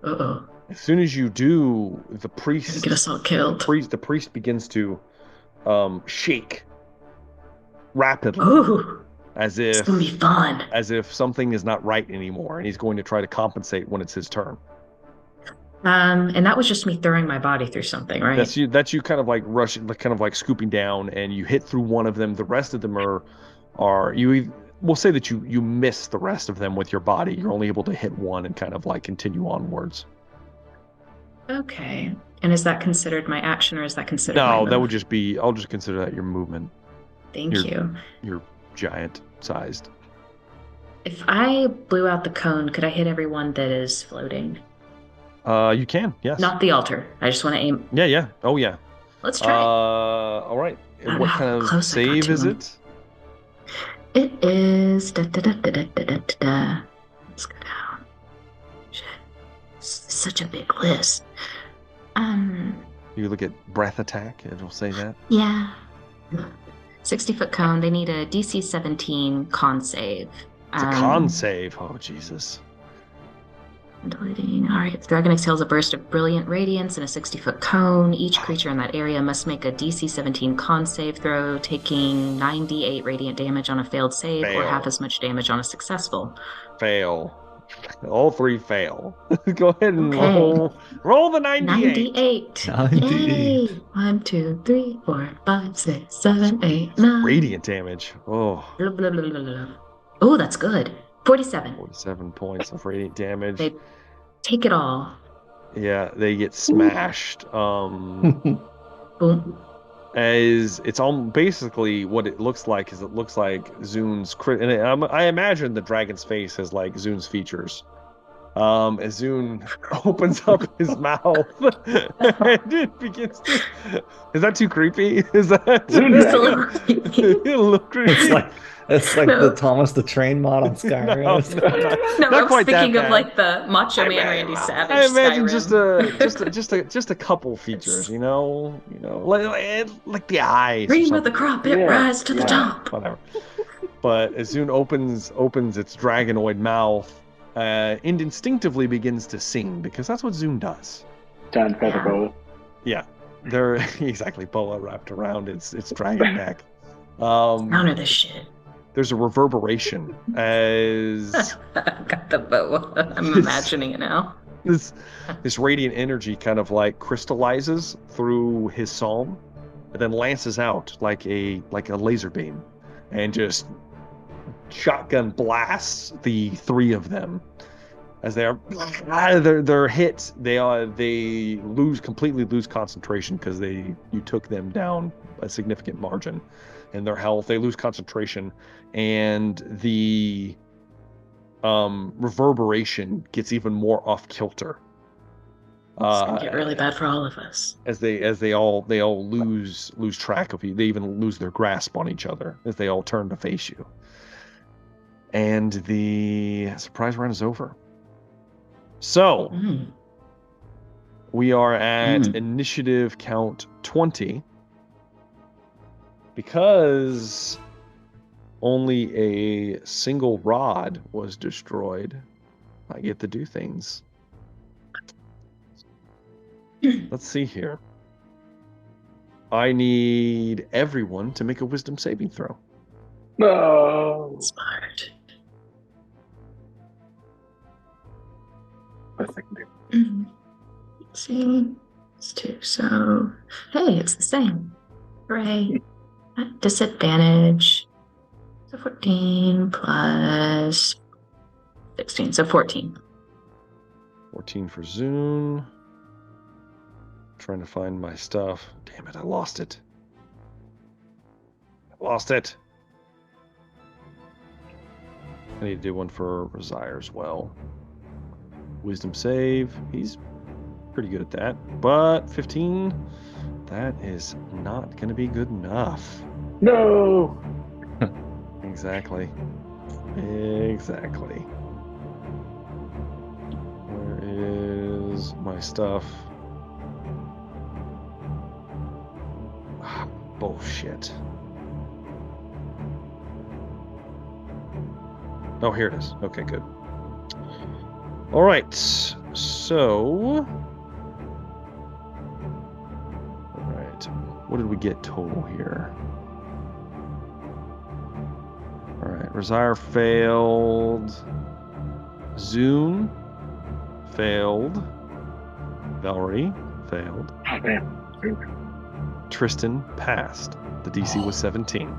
Uh-oh. As soon as you do, the priest Get us all killed. the priest begins to shake rapidly, Ooh, as it's if gonna be fun. something is not right anymore, and he's going to try to compensate when it's his turn. And that was just me throwing my body through something, right? That's you kind of like rushing, kind of like scooping down, and you hit through one of them. The rest of them we'll say that you miss the rest of them with your body. You're only able to hit one and kind of like continue onwards. Okay. And is that considered my action or is that considered my No, move? that would just be. I'll just consider that your movement. Thank you. You're giant sized. If I blew out the cone, could I hit everyone that is floating? You can, yes. Not the altar. I just want to aim. Yeah. Oh yeah. Let's try. All right. I don't What know how kind of close I got save to is him. it? It is. Let's go down. Shit. Such a big list. You look at breath attack. It'll say that. Yeah. 60-foot cone. They need a DC 17 con save. It's a con save. Oh Jesus. All right. The dragon exhales a burst of brilliant radiance in a 60-foot cone. Each creature in that area must make a DC 17 con save throw, taking 9d8 radiant damage on a failed save or half as much damage on a successful. Fail. All three fail. Go ahead and roll the 98. 98. Yay! 1, 2, 3, 4, 5, 6, 7, 8, 9. Radiant damage. Oh. Blah, blah, blah, blah, blah. Oh, that's good. 47. 47 points of radiant damage. They take it all. Yeah, they get smashed. Boom. As it's all basically what it looks like is it looks like Zune's and I imagine the dragon's face has like Zune's features. As Zune opens up his mouth and it begins to... Is that too creepy? Is that It's a little creepy. a little creepy? It's like the Thomas the Train mod on Skyrim. No, Not I was quite that thinking of bad. like the Macho Man Randy Savage. I imagine Skyrim. just a couple features, you know, like the eyes. Cream of the crop, it rise to the top. Whatever. But as Zune opens its dragonoid mouth, and instinctively begins to sing because that's what Zune does. John Featherboa. Yeah, they're exactly boa wrapped around its dragon neck. Counter this shit. There's a reverberation as Got the boa. I'm imagining it now. this radiant energy kind of like crystallizes through his psalm and then lances out like a laser beam and just shotgun blasts the three of them as they're hit. They completely lose concentration because you took them down a significant margin in their health. They lose concentration and the reverberation gets even more off kilter. It's gonna get really bad for all of us. As they all lose track of you. They even lose their grasp on each other as they all turn to face you. And the surprise round is over. So we are at initiative count 20 because only a single rod was destroyed. I get to do things. Let's see here. I need everyone to make a wisdom saving throw. No. Smart. Best I can do. Let's see. It's 2. So, hey, it's the same. Hooray. At disadvantage. So 14 plus 16. So 14. 14 for Zune. Trying to find my stuff. Damn it, I lost it. I need to do one for Razire as well. Wisdom save. He's pretty good at that. But 15, that is not going to be good enough. No. Exactly. Where is my stuff? Bullshit. Oh, here it is. Okay, good. All right. So, all right. What did we get total here? All right. Razire failed. Zune failed. Velree failed. Oh, damn. Tristan passed. The DC was 17.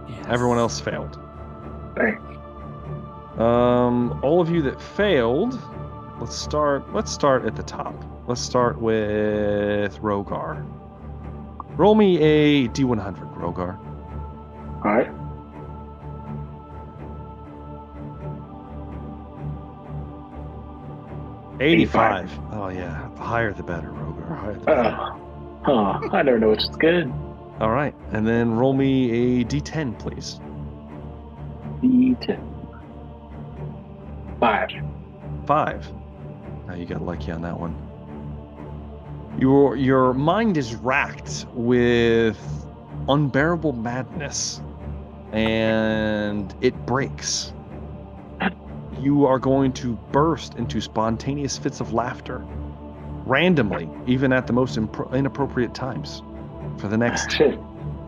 Yes. Everyone else failed. Thanks. All of you that failed, let's start at the top. Let's start with Rogar. Roll me a D100, Rogar. All right. $85. Oh yeah, the higher the better, Rogar. Higher the better. I never know which is good. All right, and then roll me a D10, please. D10. 5. 5. Now you got lucky on that one. Your mind is racked with unbearable madness, and it breaks. you are going to burst into spontaneous fits of laughter, randomly, even at the most inappropriate times, for the next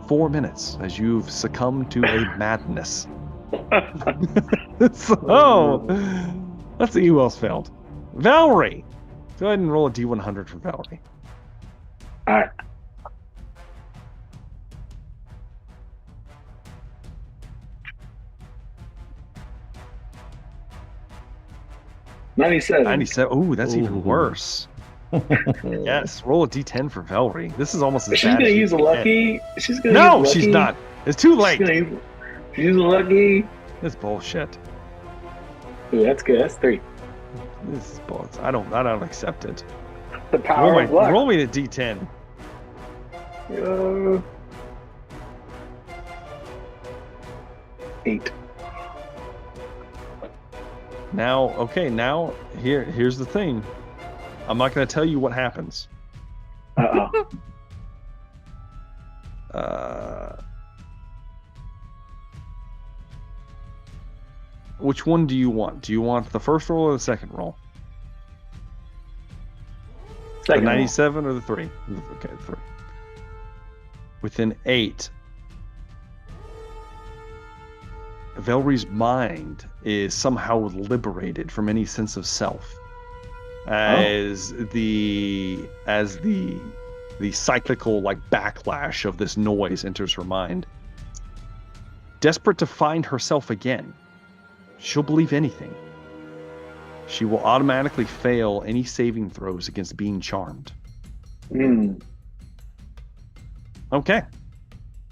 4 minutes as you've succumbed to a madness. So, let's see who else failed. Velree! Go ahead and roll a D100 for Velree. All right. $97. 97. Ooh, that's even worse. Yes, roll a D10 for Velree. This is almost as She's bad gonna as you use a can lucky. She's gonna No, use a lucky. she's not. It's too late. She's use a lucky. This is bullshit. Ooh, that's good. That's 3. This is bullshit. I don't accept it. The power of luck. Roll me the D10. 8. Now, here's the thing. I'm not going to tell you what happens. Which one do you want? Do you want the first roll or the second roll? Second the roll. 97 or the 3? Okay, 3. Within 8, Velree's mind is somehow liberated from any sense of self, as the cyclical backlash of this noise enters her mind. Desperate to find herself again, she'll believe anything. She will automatically fail any saving throws against being charmed. Okay.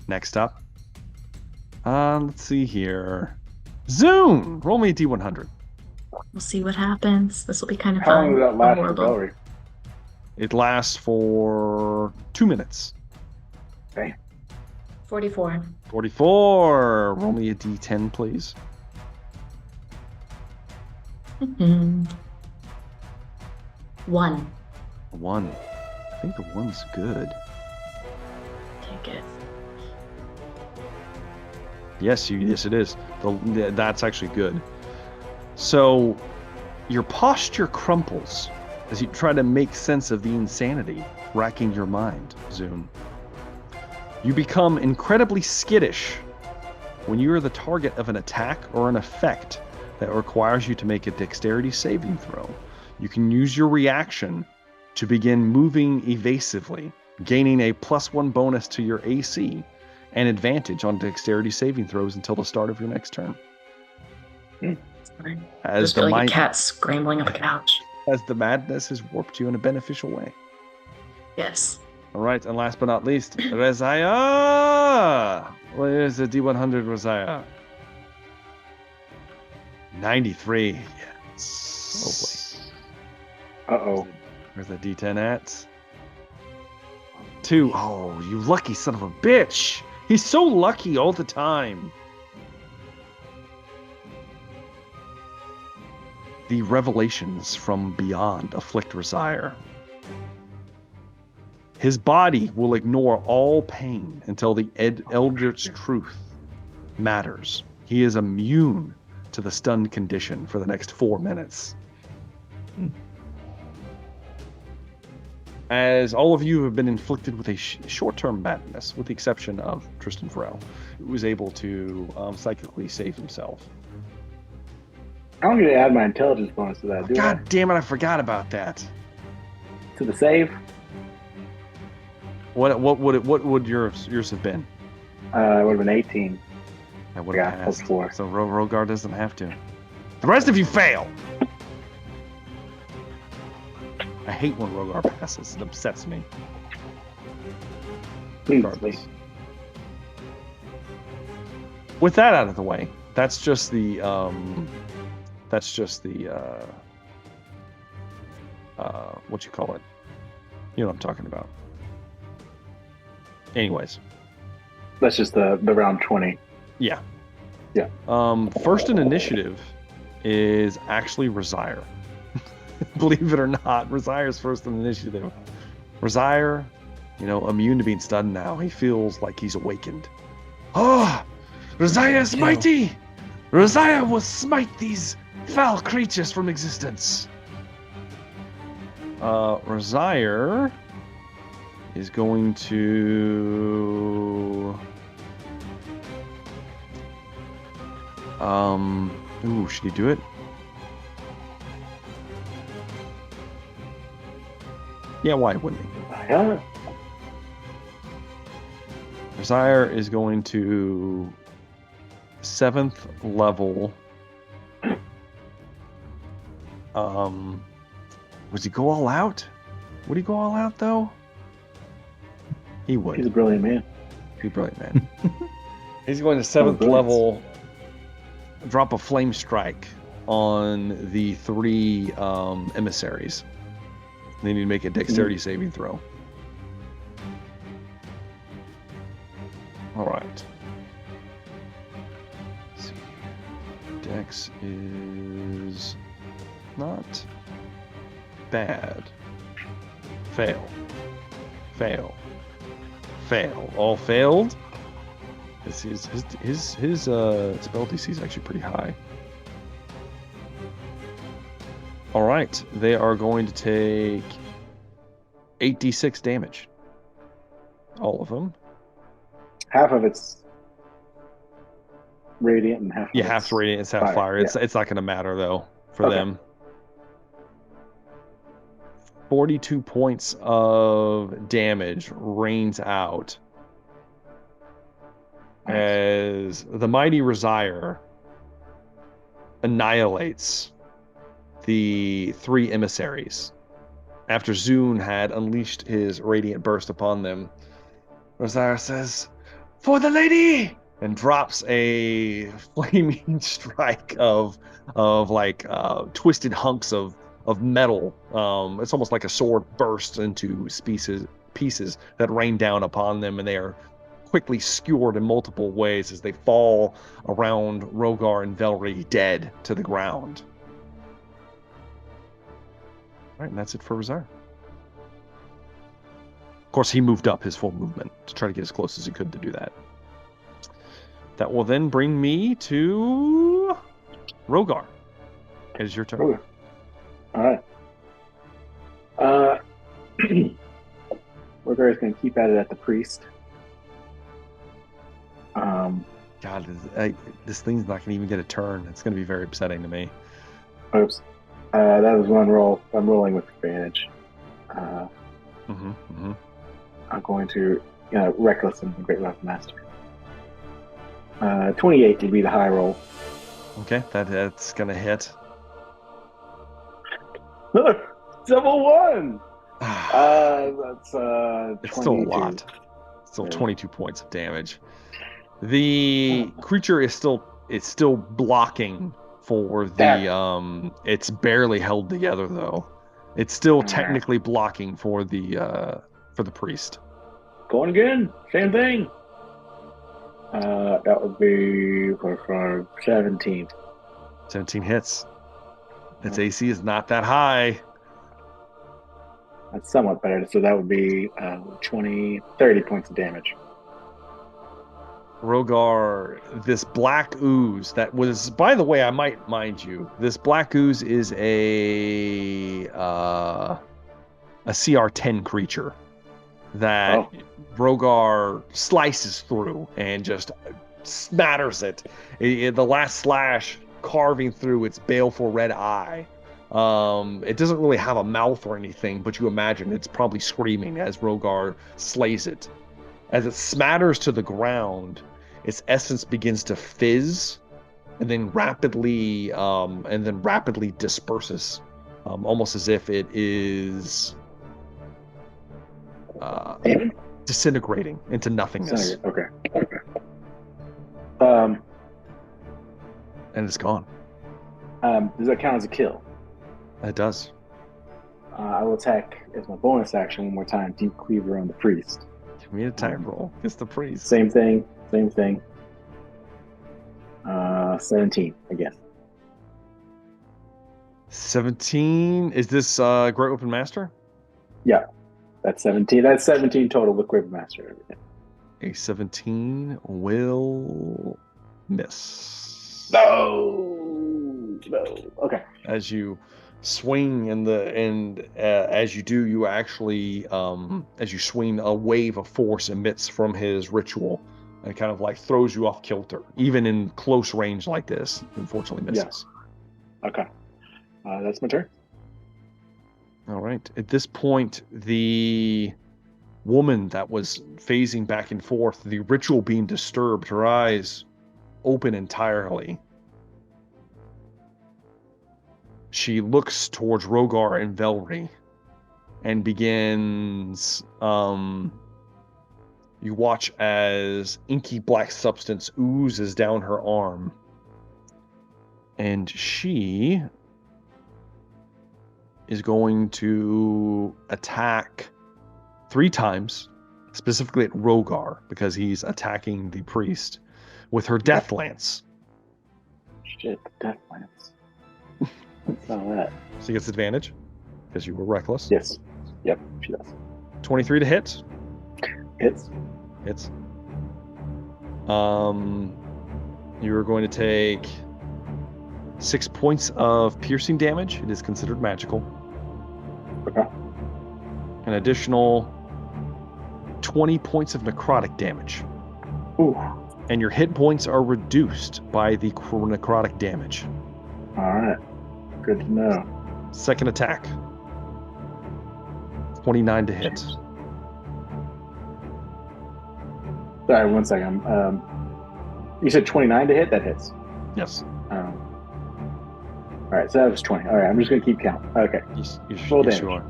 Next up. Let's see here. Zune! Roll me a D100. We'll see what happens. This will be kind of How fun. long does that last for Horrible. Velree? It lasts for 2 minutes. Okay. 44. 44. Roll me a D10, please. Mm-hmm. 1. 1. I think the 1's good. Take it. Yes, it is. That's actually good. So, your posture crumples as you try to make sense of the insanity racking your mind, Zoom. You become incredibly skittish when you are the target of an attack or an effect that requires you to make a dexterity saving throw. You can use your reaction to begin moving evasively, gaining a +1 bonus to your AC and advantage on dexterity saving throws until the start of your next turn. I just feel like a cat scrambling up a couch. As the madness has warped you in a beneficial way. Yes. All right, and last but not least, Rezaya! Where's the D100 Rezaya? 93. Yes. Uh-oh. Where's the D10 at? 2. Oh, you lucky son of a bitch! He's so lucky all the time. The revelations from beyond afflict Rezire. His body will ignore all pain until the Eldritch truth matters. He is immune to the stunned condition for the next 4 minutes. As all of you have been inflicted with a short-term madness, with the exception of Tristan Farrell, who was able to psychically save himself. I don't get to add my intelligence bonus to that, do I? God damn it, I forgot about that. To the save? What would yours have been? It would have been 18. I would have Yeah, passed. +4. So Rogar doesn't have to. The rest of you fail! I hate when Rogar passes. It upsets me. Please, Regardless. With that out of the way, that's just the what you call it? You know what I'm talking about. Anyways. That's just the round 20. Yeah. Yeah. First in initiative is actually Rezire. Believe it or not, Rezire's first in initiative. Rezire, immune to being stunned now. He feels like he's awakened. Oh, Rezire is mighty! Rosiah will smite these foul creatures from existence. Rosiah is going to... Ooh, should he do it? Yeah, why wouldn't he? Yeah. Rosiah is going to 7th level. Would he go all out? Would he go all out though? He would. He's a brilliant man. He's a brilliant man. He's going to 7th level, drop a flame strike on the 3 emissaries. They need to make a dexterity saving throw. All right. Let's see. Dex is not bad. Fail. Fail. Fail. All failed. His spell DC is actually pretty high. All right, they are going to take 8d6 damage. All of them. Half of it's radiant and half. Yeah, half's radiant and half fire. It's not going to matter though for them. 42 points of damage rains out as the mighty Rosiah annihilates the 3 emissaries. After Zune had unleashed his radiant burst upon them, Rosiah says, "For the lady!" and drops a flaming strike of like twisted hunks of metal. It's almost like a sword bursts into pieces that rain down upon them, and they are quickly skewered in multiple ways as they fall around Rogar and Velree dead to the ground. All right, and that's it for Rosiah. Of course, he moved up his full movement to try to get as close as he could to do that. That will then bring me to Rogar. It is your turn. Ooh. All right. Rogar is going to keep at it at the priest. God, this thing's not going to even get a turn. It's going to be very upsetting to me. Oops. That was one roll. I'm rolling with advantage. I'm going to reckless and Great Weapon Master. 28 would be the high roll. Okay, that's going to hit. Look, double 1. That's it's 22. still a lot. Still 22 points of damage. The creature is still blocking for the it's barely held together though. It's still technically blocking for the priest. Going again, same thing. That would be for 17. 17 hits. Its AC is not that high. That's somewhat better. So that would be 30 points of damage. Rogar, this black ooze that was, by the way, I might mind you, this black ooze is a CR10 creature that Rogar slices through and just smatters it. The last slash carving through its baleful red eye. It doesn't really have a mouth or anything, but you imagine it's probably screaming as Rogar slays it. As it smatters to the ground, its essence begins to fizz, and then rapidly disperses, almost as if it is disintegrating into nothingness. Okay. And it's gone. Does that count as a kill? It does. I will attack as my bonus action one more time. Deep Cleaver on the priest. Give me an attack roll. It's the priest. Same thing. 17, I guess. 17. Is this Great Weapon Master? Yeah, that's 17. That's 17 total with Great Weapon Master. A 17 will miss. No. Okay. As you swing as you do, you actually as you swing, a wave of force emits from his ritual and kind of like throws you off kilter, even in close range like this. Unfortunately, misses. Yeah. Okay. That's my turn. All right. At this point, the woman that was phasing back and forth, the ritual being disturbed, her eyes open entirely. She looks towards Rogar and Velree and begins, you watch as inky black substance oozes down her arm. And she is going to attack 3 times, specifically at Rogar, because he's attacking the priest with her death lance. Shit, the death lance. What's all that? She gets advantage because you were reckless. Yes. Yep, she does. 23 to hit. Hits. Hits. You're going to take 6 points of piercing damage. It is considered magical. Okay. An additional 20 points of necrotic damage. Ooh. And your hit points are reduced by the necrotic damage. All right. Good to know. Second attack. 29 to hit. Sorry, 1 second. You said 29 to hit? That hits. Yes. All right, so that was 20. All right, I'm just going to keep count. Okay. Yes, Full yes damage. you are.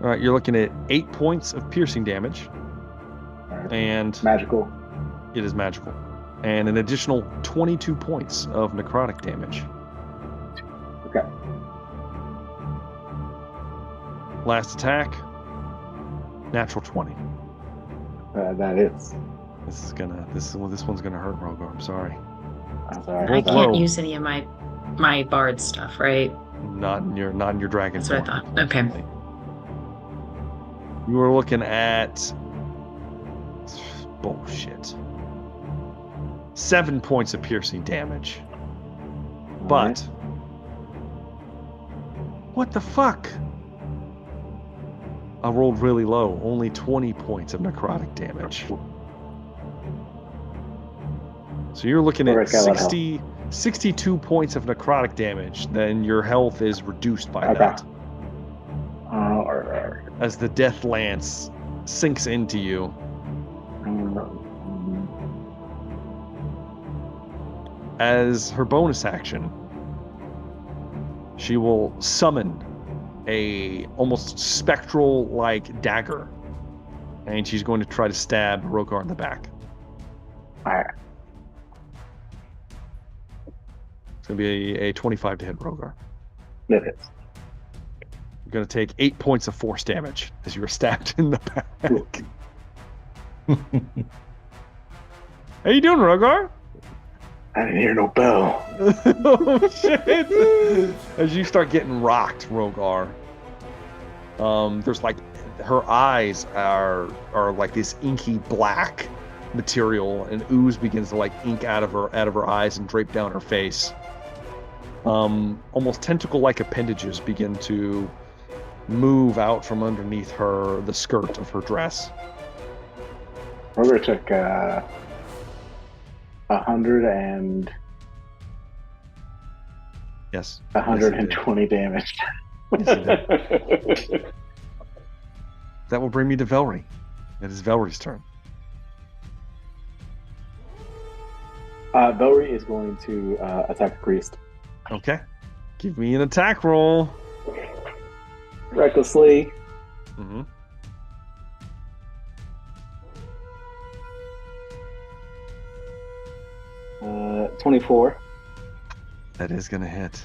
All right, you're looking at 8 points of piercing damage. All right. And Magical. it is magical. And an additional 22 points of necrotic damage. Okay. Last attack. Natural 20. That is. This one's gonna hurt, Rogo. I'm sorry. I'm sorry. I Roll can't low. use any of my bard stuff, right? Not in your dragon That's what I form. thought. Okay. You were looking at bullshit. 7 points of piercing damage. All But right. what the fuck? I rolled really low. Only 20 points of necrotic damage. So you're looking All at right, Kayla, 62 points of necrotic damage. Then your health is reduced by Okay. that. All right. As the death lance sinks into you. As her bonus action, she will summon a almost spectral like dagger, and she's going to try to stab Rogar in the back. All right. It's going to be a 25 to hit Rogar. That hits. You're going to take 8 points of force damage as you are stabbed in the back. How you doing, Rogar? I didn't hear no bell. Oh shit! As you start getting rocked, Rogar, there's like her eyes are like this inky black material, and ooze begins to like ink out of her eyes and drape down her face. Almost tentacle-like appendages begin to move out from underneath the skirt of her dress. Roger took 100 Yes. 120 damage. Yes, he did. That will bring me to Velree. It is Velree's turn. Velree is going to attack the priest. Okay. Give me an attack roll. Recklessly. Mm-hmm. Uh, 24. That is going to hit.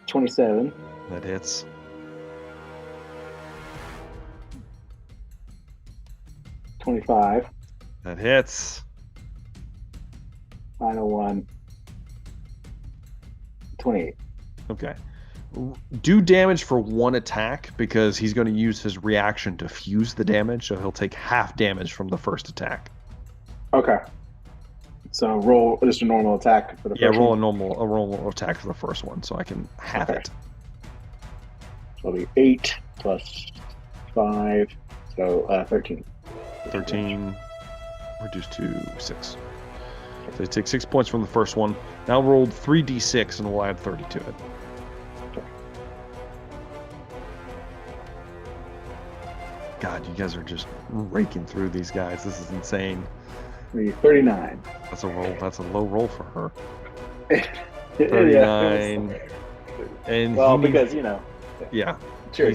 27. That hits. $25. That hits. Final one. 28. Okay. do damage for one attack because he's going to use his reaction to fuse the damage, so he'll take half damage from the first attack. Okay. So roll just a normal attack for the first roll one. a normal attack for the first one, so I can have it. So it'll be 8 plus 5, so 13. 13 reduced to 6. So you take 6 points from the first one. Now rolled 3d6 and we'll add 30 to it. God, you guys are just raking through these guys. This is insane. 39. That's a roll. That's a low roll for her. 39. Yeah, and well, because yeah, sure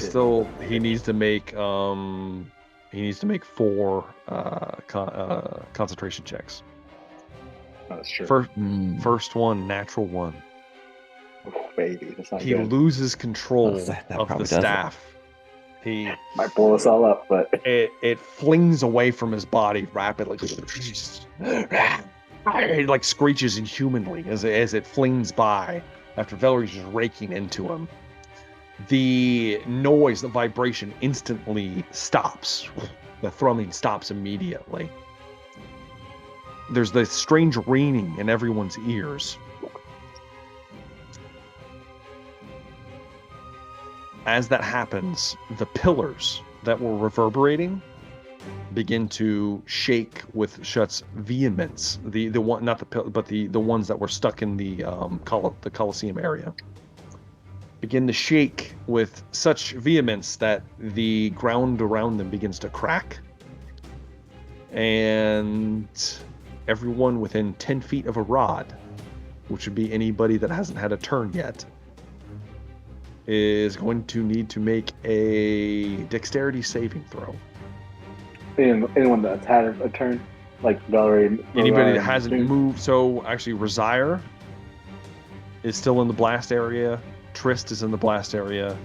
he needs to make 4 concentration checks. That's true. First one, natural 1. Oh, baby, that's not He good. loses control of the staff. He might blow us all up, but it flings away from his body rapidly. It like screeches inhumanly as it flings by after Velree's just raking into him. The noise, the vibration instantly stops. The thrumming stops immediately. There's this strange ringing in everyone's ears. As that happens, the pillars that were reverberating begin to shake with such vehemence. The one, not the pillar, but the ones that were stuck in the Colosseum area begin to shake with such vehemence that the ground around them begins to crack, and everyone within 10 feet of a rod, which would be anybody that hasn't had a turn yet, is going to need to make a dexterity saving throw. Anyone that's had a turn, like Velree. Anybody that hasn't moved. So actually, Razire is still in the blast area. Trist is in the blast area.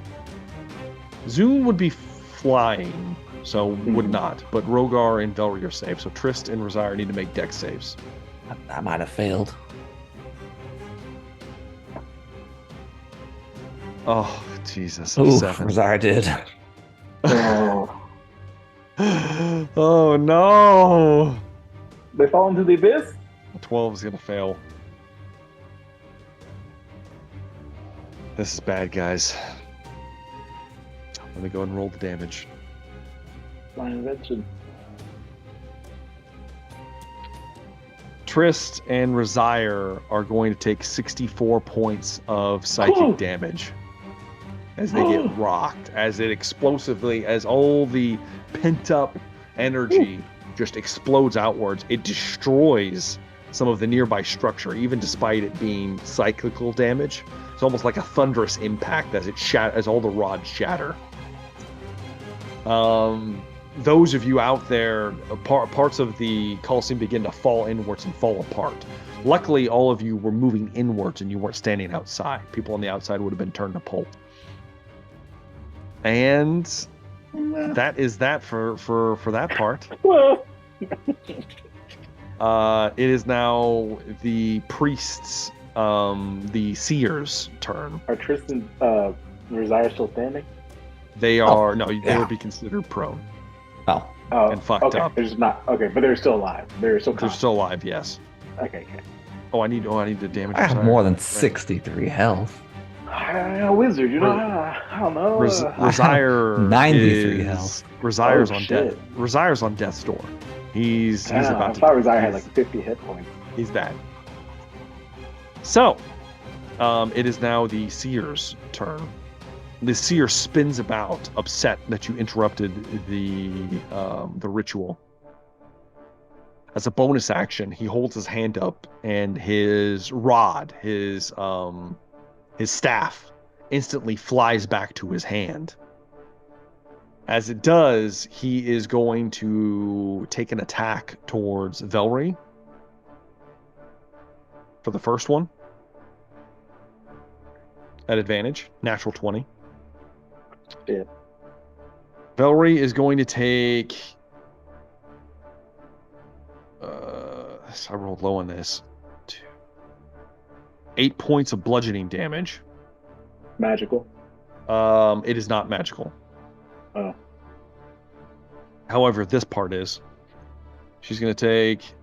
Zoom would be flying, so would not. But Rogar and Velree are safe. So Trist and Razire need to make dex saves. I might have failed. Oh, Jesus. Ooh, 7. Razire did. Oh. Oh, no. They fall into the abyss? 12 is going to fail. This is bad, guys. Let me go ahead and roll the damage. Fine invention. Trist and Razire are going to take 64 points of psychic damage as they get rocked, as all the pent-up energy just explodes outwards. It destroys some of the nearby structure, even despite it being cyclical damage. It's almost like a thunderous impact as as all the rods shatter. Those of you out there, parts of the Colosseum begin to fall inwards and fall apart. Luckily, all of you were moving inwards and you weren't standing outside. People on the outside would have been turned to pulp. And that is that for that part. It is now the priest's, the seer's turn. Are Tristan Razire still standing? They are they would be considered prone. Oh, and fucked up. They're just not but they're still alive. They're still alive. Yes. Okay. I need the damage. I have more than 63 health. I'm a wizard, I don't know. Razire 93 health. Razire's on death. Razire's on death's door. He's about I thought Razire had like 50 hit points. He's bad. So, it is now the seer's turn. The seer spins about, upset that you interrupted the ritual. As a bonus action, he holds his hand up, and his rod, his staff, instantly flies back to his hand. As it does, he is going to take an attack towards Velree for the first one. At advantage, natural 20. Yeah. Velree is going to take... I rolled low on this. 8 points of bludgeoning damage. magical? It is not magical. Oh. However, this part is. She's going to take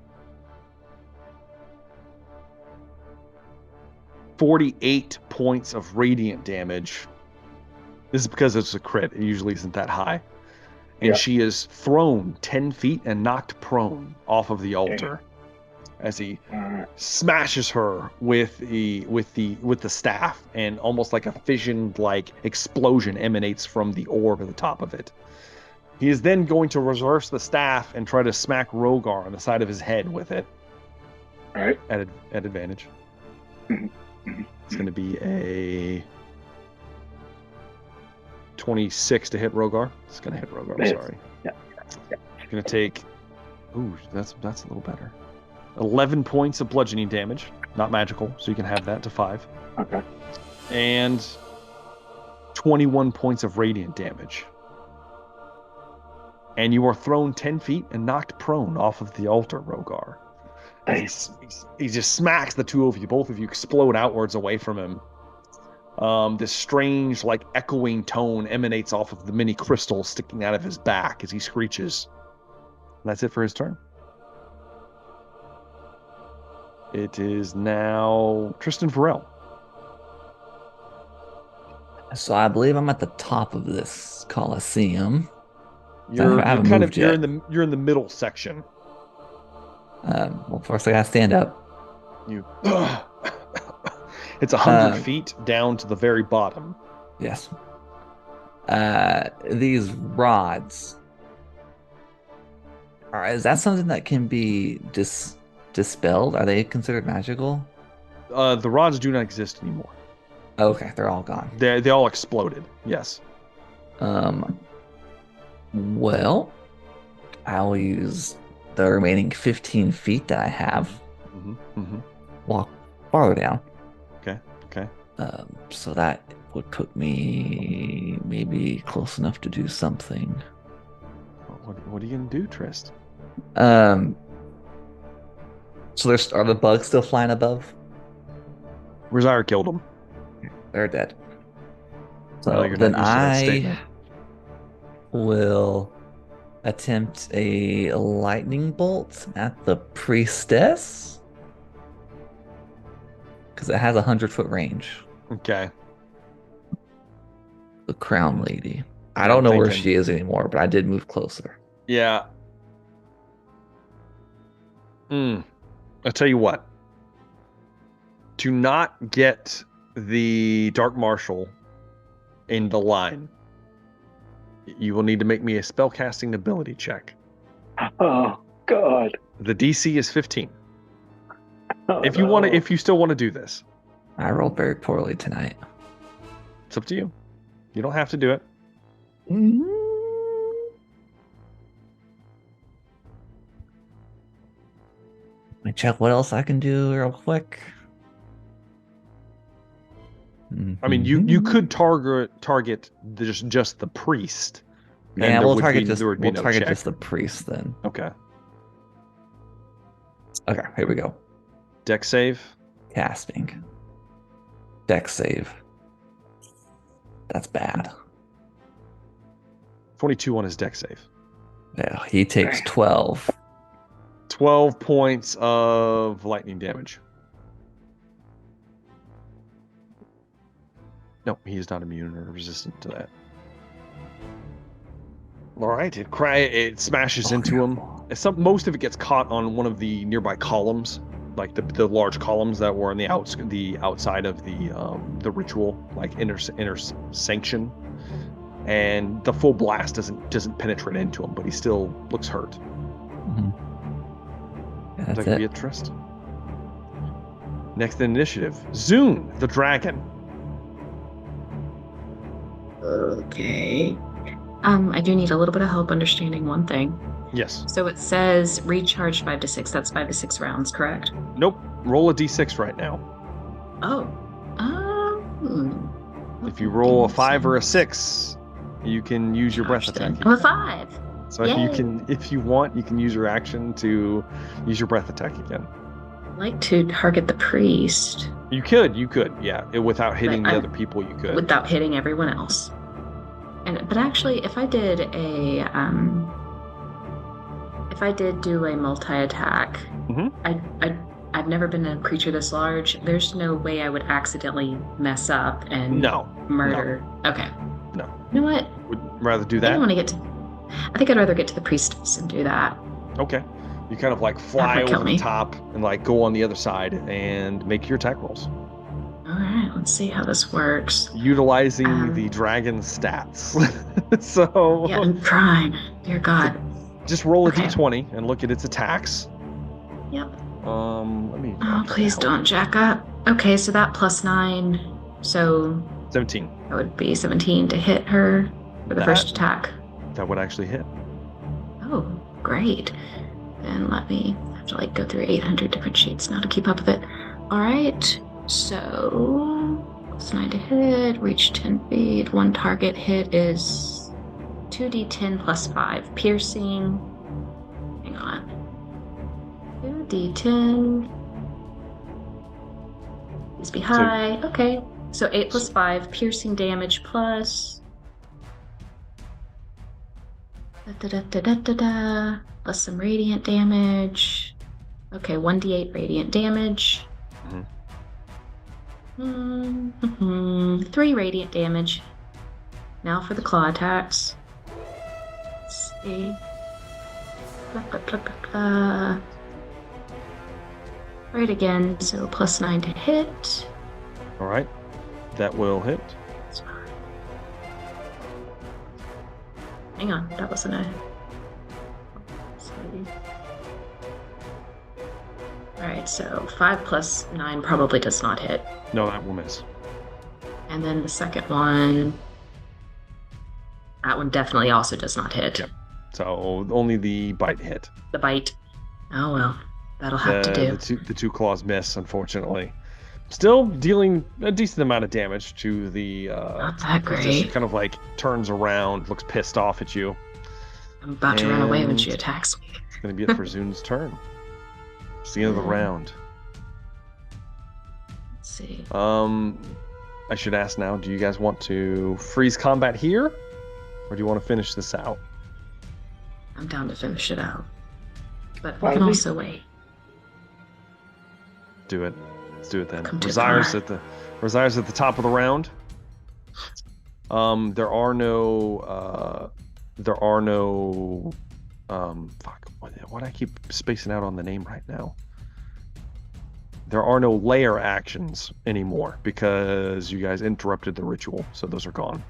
48 points of radiant damage. This is because it's a crit. It usually isn't that high. And she is thrown 10 feet and knocked prone off of the altar as he smashes her with the staff, and almost like a fission-like explosion emanates from the orb at the top of it. He is then going to reverse the staff and try to smack Rogar on the side of his head with it. All right. At advantage. It's going to be a 26 to hit Rogar. It's going to hit Rogar. I'm sorry. Yeah. Going to take. Ooh, that's a little better. 11 points of bludgeoning damage, not magical, so you can have that to 5. Okay. And 21 points of radiant damage. And you are thrown 10 feet and knocked prone off of the altar, Rogar. Nice. He just smacks the two of you. Both of you explode outwards away from him. This strange, like, echoing tone emanates off of the many crystals sticking out of his back as he screeches. And that's it for his turn. It is now Tristan Farrell. So I believe I'm at the top of this Coliseum. You're in the middle section. Well, first I gotta stand up. It's 100 feet down to the very bottom. Yes. These rods. Is that something that can be dispelled? Are they considered magical? The rods do not exist anymore. Okay, they're all gone. They all exploded. Yes. Well, I will use the remaining 15 feet that I have. Walk farther down. Okay. So that would put me maybe close enough to do something. What are you gonna do, Trist? So are the bugs still flying above? Rosire killed them. They're dead. So then I will attempt a lightning bolt at the priestess, because it has 100-foot range. Okay. The crown lady. I don't know where she is anymore, but I did move closer. Yeah. I'll tell you what. To not get the Dark Marshal in the line, you will need to make me a spellcasting ability check. Oh God. The DC is 15. Oh, if you still want to do this. I rolled very poorly tonight. It's up to you. You don't have to do it. Let me check what else I can do real quick. I mean, you could target just the priest. Yeah, we'll target just the priest then. Okay. Okay, here we go. Dex save. Casting. Dex save. That's bad. 22 on his dex save. Yeah, he takes 12. 12 points of lightning damage. No, he is not immune or resistant to that. All right, it smashes into him. Most of it gets caught on one of the nearby columns, like the large columns that were on the outside of the ritual, like inner sanction, and the full blast doesn't penetrate into him, but he still looks hurt. That's that could be a Trist. Next initiative, Zune the dragon. Okay. I do need a little bit of help understanding one thing. Yes. So it says recharge 5 to 6. That's 5 to 6 rounds, correct? Nope. Roll a d6 right now. Oh. If you roll a 5 or a 6, you can use your breath attack. I'm a 5. So if you want, you can use your action to use your breath attack again. like to target the priest. You could, yeah. Without hitting the other people, you could. Without hitting everyone else. But actually, if I did do a multi-attack, I've never been a creature this large. There's no way I would accidentally mess up and murder. No. Okay. No. You know what? Would rather do that? I think I'd rather get to the priestess and do that. Okay. You kind of like fly over the top and like go on the other side and make your attack rolls. All right, let's see how this works. Utilizing the dragon stats. So yeah, I'm trying. Dear God. Just roll a d20 and look at its attacks. Yep. Let me. Oh, please don't jack up. Okay, so that +9, so 17. That would be 17 to hit her for the first attack. That would actually hit. Oh, great. And let me have to go through 800 different sheets now to keep up with it. All right, so +9 to hit, reach 10 feet. One target hit is 2d10 +5. Piercing. Hang on. 2d10. Please be high. Okay, so 8 +5. Piercing damage plus. Plus some radiant damage. Okay, 1d8 radiant damage. 3 radiant damage. Now for the claw attacks. Let's see. Right again, so +9 to hit. All right, that will hit. Hang on, that wasn't a... Alright, so 5 + 9 probably does not hit. No, that will miss. And then the second one... That one definitely also does not hit. Yep. So only the bite hit. The bite. Oh well, that'll have to do. The two claws miss, unfortunately. Still dealing a decent amount of damage to the... Not that great. She kind of turns around, looks pissed off at you. I'm about to run away when she attacks me. It's going to be it for Zune's turn. It's the end of the round. Let's see. I should ask now, do you guys want to freeze combat here? Or do you want to finish this out? I'm down to finish it out. But we can also wait. Do it. Let's do it then. Rosire's at the top of the round. There are no why do I keep spacing out on the name right now? There are no layer actions anymore because you guys interrupted the ritual, so those are gone.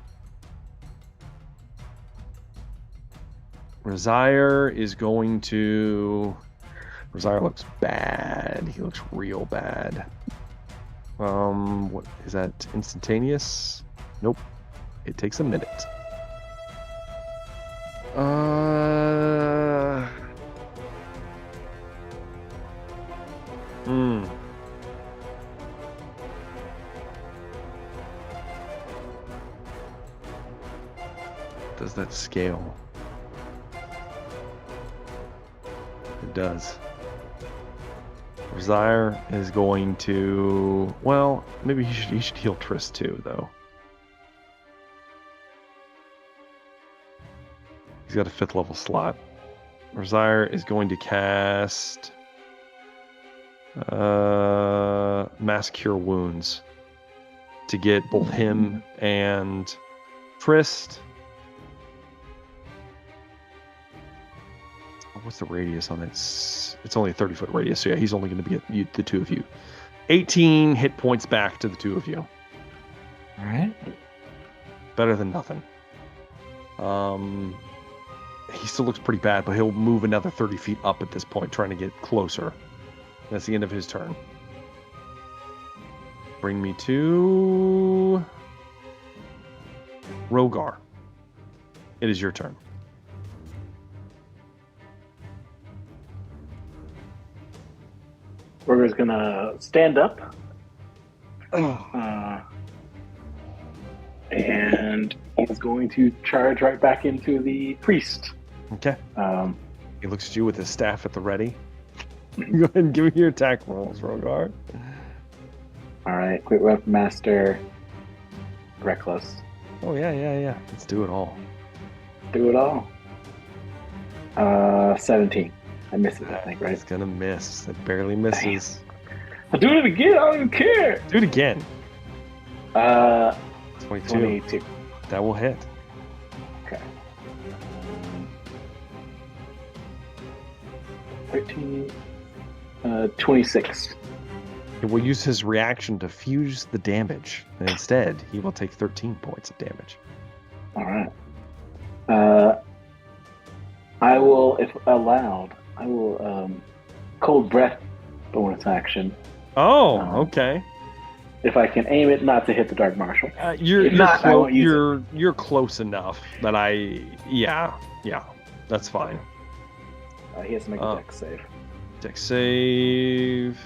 Rosire is going to... Rosire looks bad. He looks real bad. What is that? Instantaneous? Nope. It takes a minute. Does that scale? It does. Rosire is going to... Well, maybe he should heal Triss too, though. He's got a 5th level slot. Rosire is going to cast... Mass Cure Wounds to get both him and Triss. What's the radius on it? It's only a 30-foot radius, so yeah, he's only going to be at the two of you. 18 hit points back to the two of you. All right. Better than nothing. He still looks pretty bad, but he'll move another 30 feet up at this point, trying to get closer. That's the end of his turn. Bring me to... Rogar. It is your turn. Rogar's gonna stand up. And he's going to charge right back into the priest. Okay. He looks at you with his staff at the ready. Go ahead and give me your attack rolls, Rogar. All right, quick weapon master, reckless. Oh yeah. Let's do it all. Do it all. 17. I missed it, I think, right? It's gonna miss. It barely misses. I'll do it again. I don't even care. Do it again. 22. 22. That will hit. Okay. 13. 26. He will use his reaction to fuse the damage, and instead, he will take 13 points of damage. All right. I will, if allowed, cold breath bonus action. Oh, okay. If I can aim it not to hit the Dark Marshal. You're not, I won't use you're close enough that yeah, that's fine. He has to make a dex save. Dex save.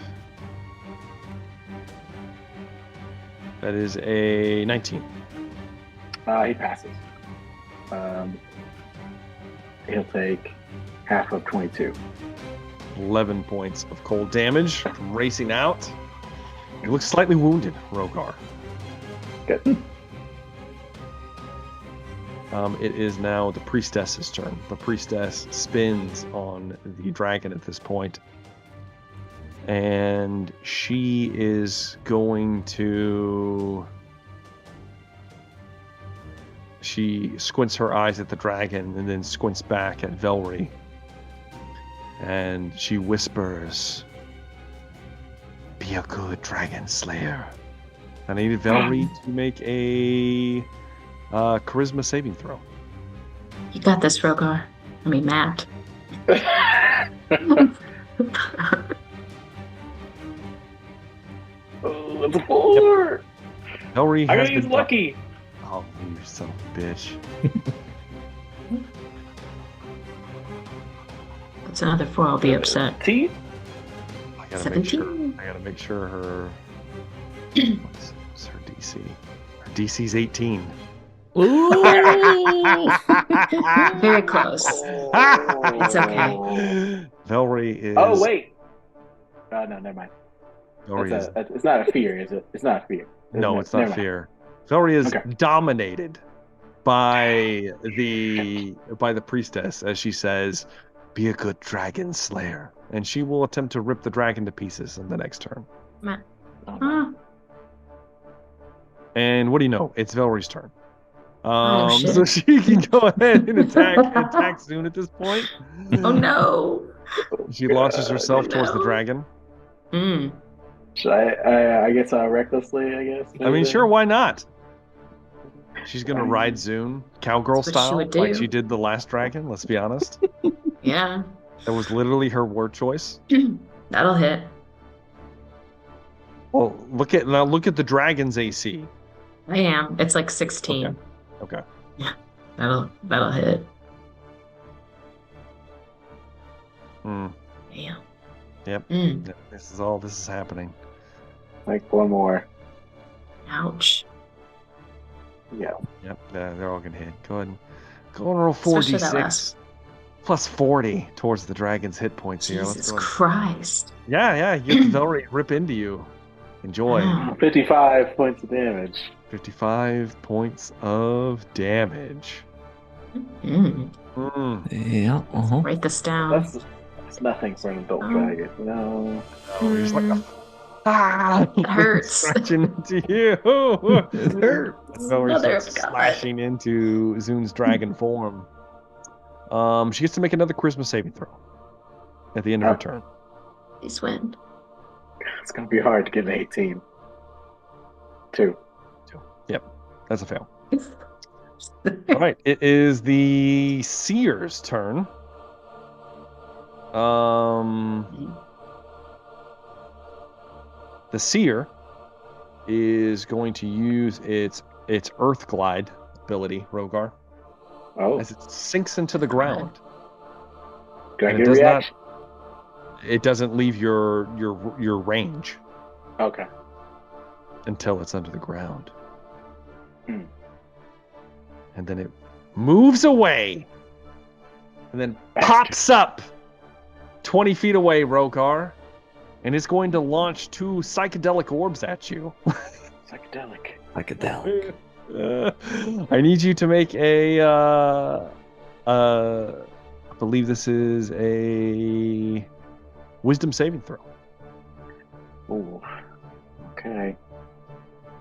That is a 19. He passes. He'll take half of 22. 11 points of cold damage from racing out. You look slightly wounded, Rogar. Good. It is now the priestess's turn. The priestess spins on the dragon at this point, and she is going to... She squints her eyes at the dragon and then squints back at Velree. And she whispers, "Be a good dragon slayer." And I need Velree to make a charisma saving throw. You got this, Rogar. I mean, Matt. Oh, that's a 4. Yep. Velree I has gotta use been lucky. Oh, you son of a bitch. That's another 4. I'll be upset. 17? I gotta 17. make sure her. What's her DC? Her DC's 18. Ooh. Very close. It's okay. Velree is. Oh, wait. No, never mind. Velree is. It's not a fear, is it? It's not a fear. No, it's not fear. Velree is dominated by the priestess as she says, "Be a good dragon slayer," and she will attempt to rip the dragon to pieces in the next turn. Matt. And what do you know? It's Velree's turn. Shit. So she can go ahead and attack Zune at this point. Oh no! She launches herself towards the dragon. Should I guess recklessly, I guess? I mean, sure, why not? She's gonna ride Zune, cowgirl style, like she did the last dragon, let's be honest. Yeah. That was literally her word choice. That'll hit. Well, look at the dragon's AC. I am. It's like 16. Okay. Yeah. That'll hit. Yeah. Yep. This is happening. Like one more. Ouch. Yeah. Yep. They're all gonna hit. Go ahead and roll 4d6 plus 40 towards the dragon's hit points here. Jesus Christ. Yeah. You get Velree rip into you. Enjoy. Wow. 55 points of damage. 55 points of damage. Yeah. Write this down. That's nothing for an adult dragon. No. Oh, you're just like it hurts. Scratching into you. It hurts. Mother of God. Slashing into Zune's dragon form. She gets to make another charisma saving throw at the end of her turn. Please win. It's gonna be hard to get an 18. 2. Yep, that's a fail. All right, it is the Seer's turn. The Seer is going to use its Earth Glide ability, Rogar, as it sinks into the ground. Do I get a reaction? It doesn't leave your range. Okay. Until it's under the ground. And then it moves away. And then pops up 20 feet away, Rogar, and it's going to launch 2 psychedelic orbs at you. Psychedelic. I need you to make I believe this is a wisdom saving throw. Ooh. Okay.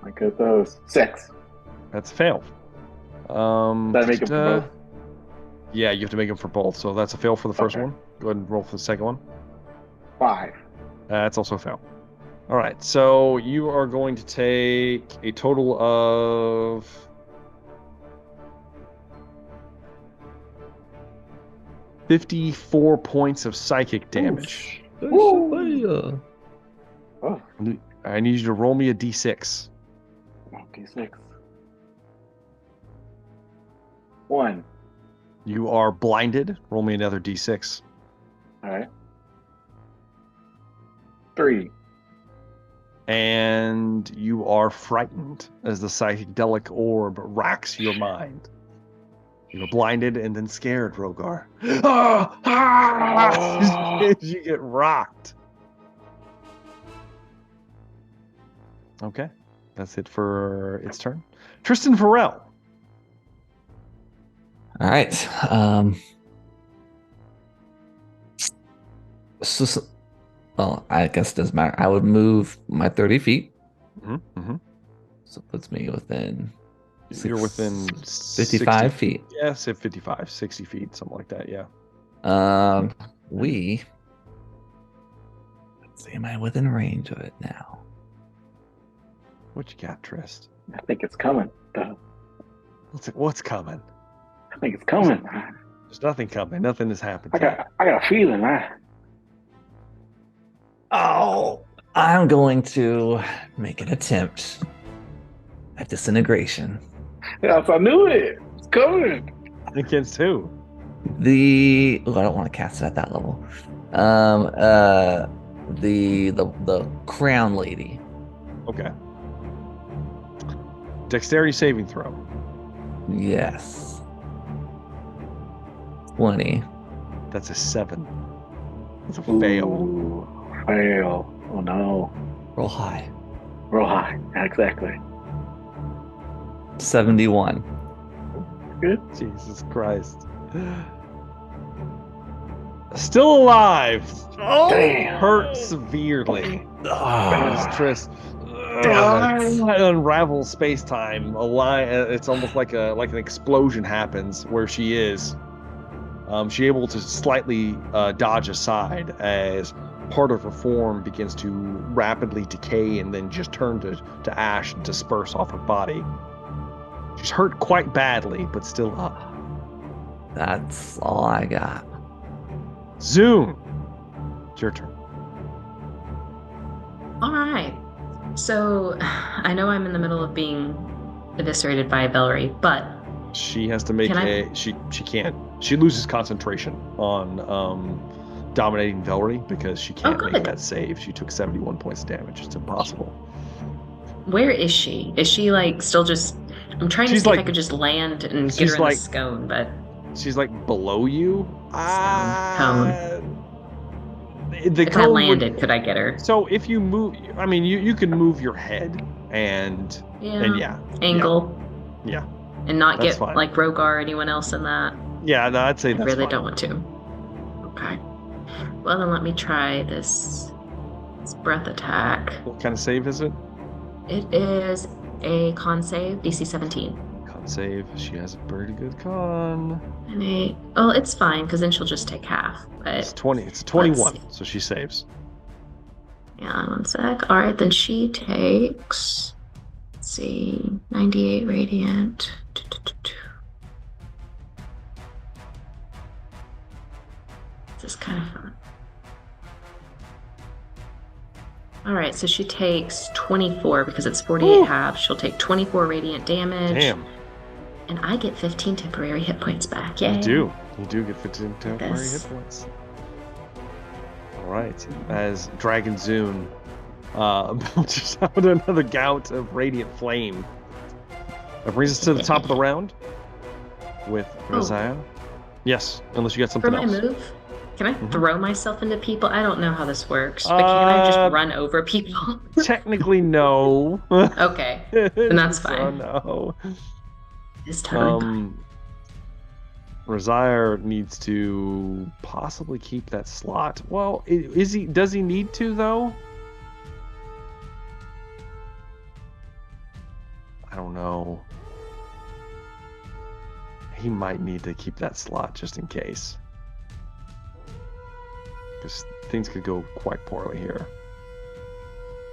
I got those. 6. That's a fail. Did I make it for both? Yeah, you have to make them for both. So that's a fail for the first Okay. one. Go ahead and roll for the second one. 5. That's also a fail. All right, so you are going to take a total of 54 points of psychic damage. Oh. I need you to roll me a d6. D6. 1. You are blinded. Roll me another d6. All right. 3. And you are frightened as the psychedelic orb racks your mind. You're blinded and then scared, Rogar. You get rocked. Okay, that's it for its turn. Tristan Farrell. All right. Well, I guess it doesn't matter. I would move my 30 feet. Mm-hmm. So it puts me within... You're within 55 feet. Yeah, say 55, 60 feet, something like that, yeah. Let's see, am I within range of it now? What you got, Trist? I think it's coming. What's coming? I think it's coming. There's nothing coming. Nothing has happened. I got a feeling, man. Oh, I'm going to make an attempt at disintegration. Yes, I knew it. It's coming. Against who? I don't want to cast it at that level. The crown lady. Okay. Dexterity saving throw. Yes. 20. That's a 7. It's a fail. Ooh, fail. Oh no. Roll high. Roll high. Exactly. 71. Good. Jesus Christ. Still alive. Damn. Hurt severely. Ah. As Trist unravels space-time. It's almost like an explosion happens where she is. She's able to slightly dodge aside as part of her form begins to rapidly decay and then just turn to ash and disperse off her body. She's hurt quite badly, but still up. That's all I got. Zoom. It's your turn. All right. So I know I'm in the middle of being eviscerated by a Velree, but She has to make she can't. She loses concentration on dominating Velree because she can't make that save. She took 71 points of damage. It's impossible. Where is she? Is she like still just? I'm trying to see if I could just land and get her in the scone, but she's like below you. Cone. If I landed, could I get her? So if you move, I mean, you can move your head and angle. Yeah. And not That's get fine. like Rogar or anyone else in that. Yeah, no, I'd say I that's really fine. don't want to. Okay. Well, then let me try this breath attack. What kind of save is it? It is a con save, DC 17. Con save. She has a pretty good con. And well, it's fine because then she'll just take half. But It's 20. It's a 21, so she saves. yeah, one sec. All right, then she takes. Let's see, 98 radiant. This is kind of fun. All right, so she takes 24 because it's 48 halves. She'll take 24 radiant damage. Damn. And I get 15 temporary hit points back. Yay. You do. You do get 15 temporary hit points. All right. As Dragon Zune belches out another gout of radiant flame. That brings us to the top of the round with Razaya. Yes, unless you got something For my else. move, Can I throw myself into people? I don't know how this works, but can I just run over people? Technically, no. Okay, then that's fine. No. It's totally fine. Razire needs to possibly keep that slot. Well, does he need to, though? I don't know. He might need to keep that slot just in case. Because things could go quite poorly here.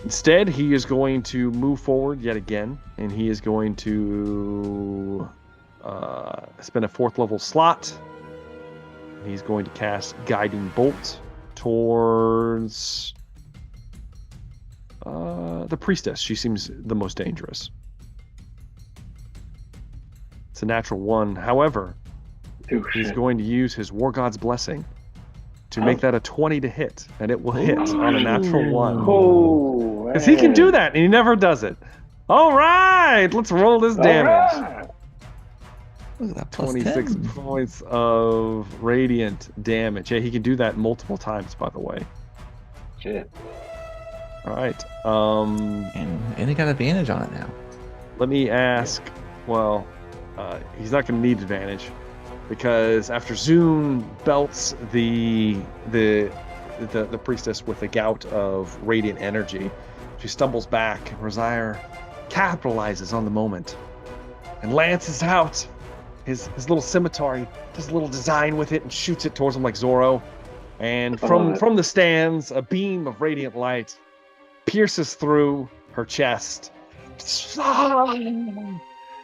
Instead, he is going to move forward yet again, and he is going to spend a 4th level slot. He's going to cast Guiding Bolt towards the priestess. She seems the most dangerous. It's a natural 1. However, he's going to use his War God's Blessing to make that a 20 to hit, and it will hit on a natural 1. Oh, because he can do that, and he never does it. All right, let's roll this damage. Right. Look at that, 26 10. points of radiant damage. Yeah, he can do that multiple times, by the way. Shit. All right. And he got advantage on it now. Let me ask. Well, he's not going to need advantage because after Zune belts the priestess with a gout of radiant energy, she stumbles back. Razire capitalizes on the moment and lances out his little scimitar. He does a little design with it and shoots it towards him like Zorro. And from the stands, a beam of radiant light pierces through her chest.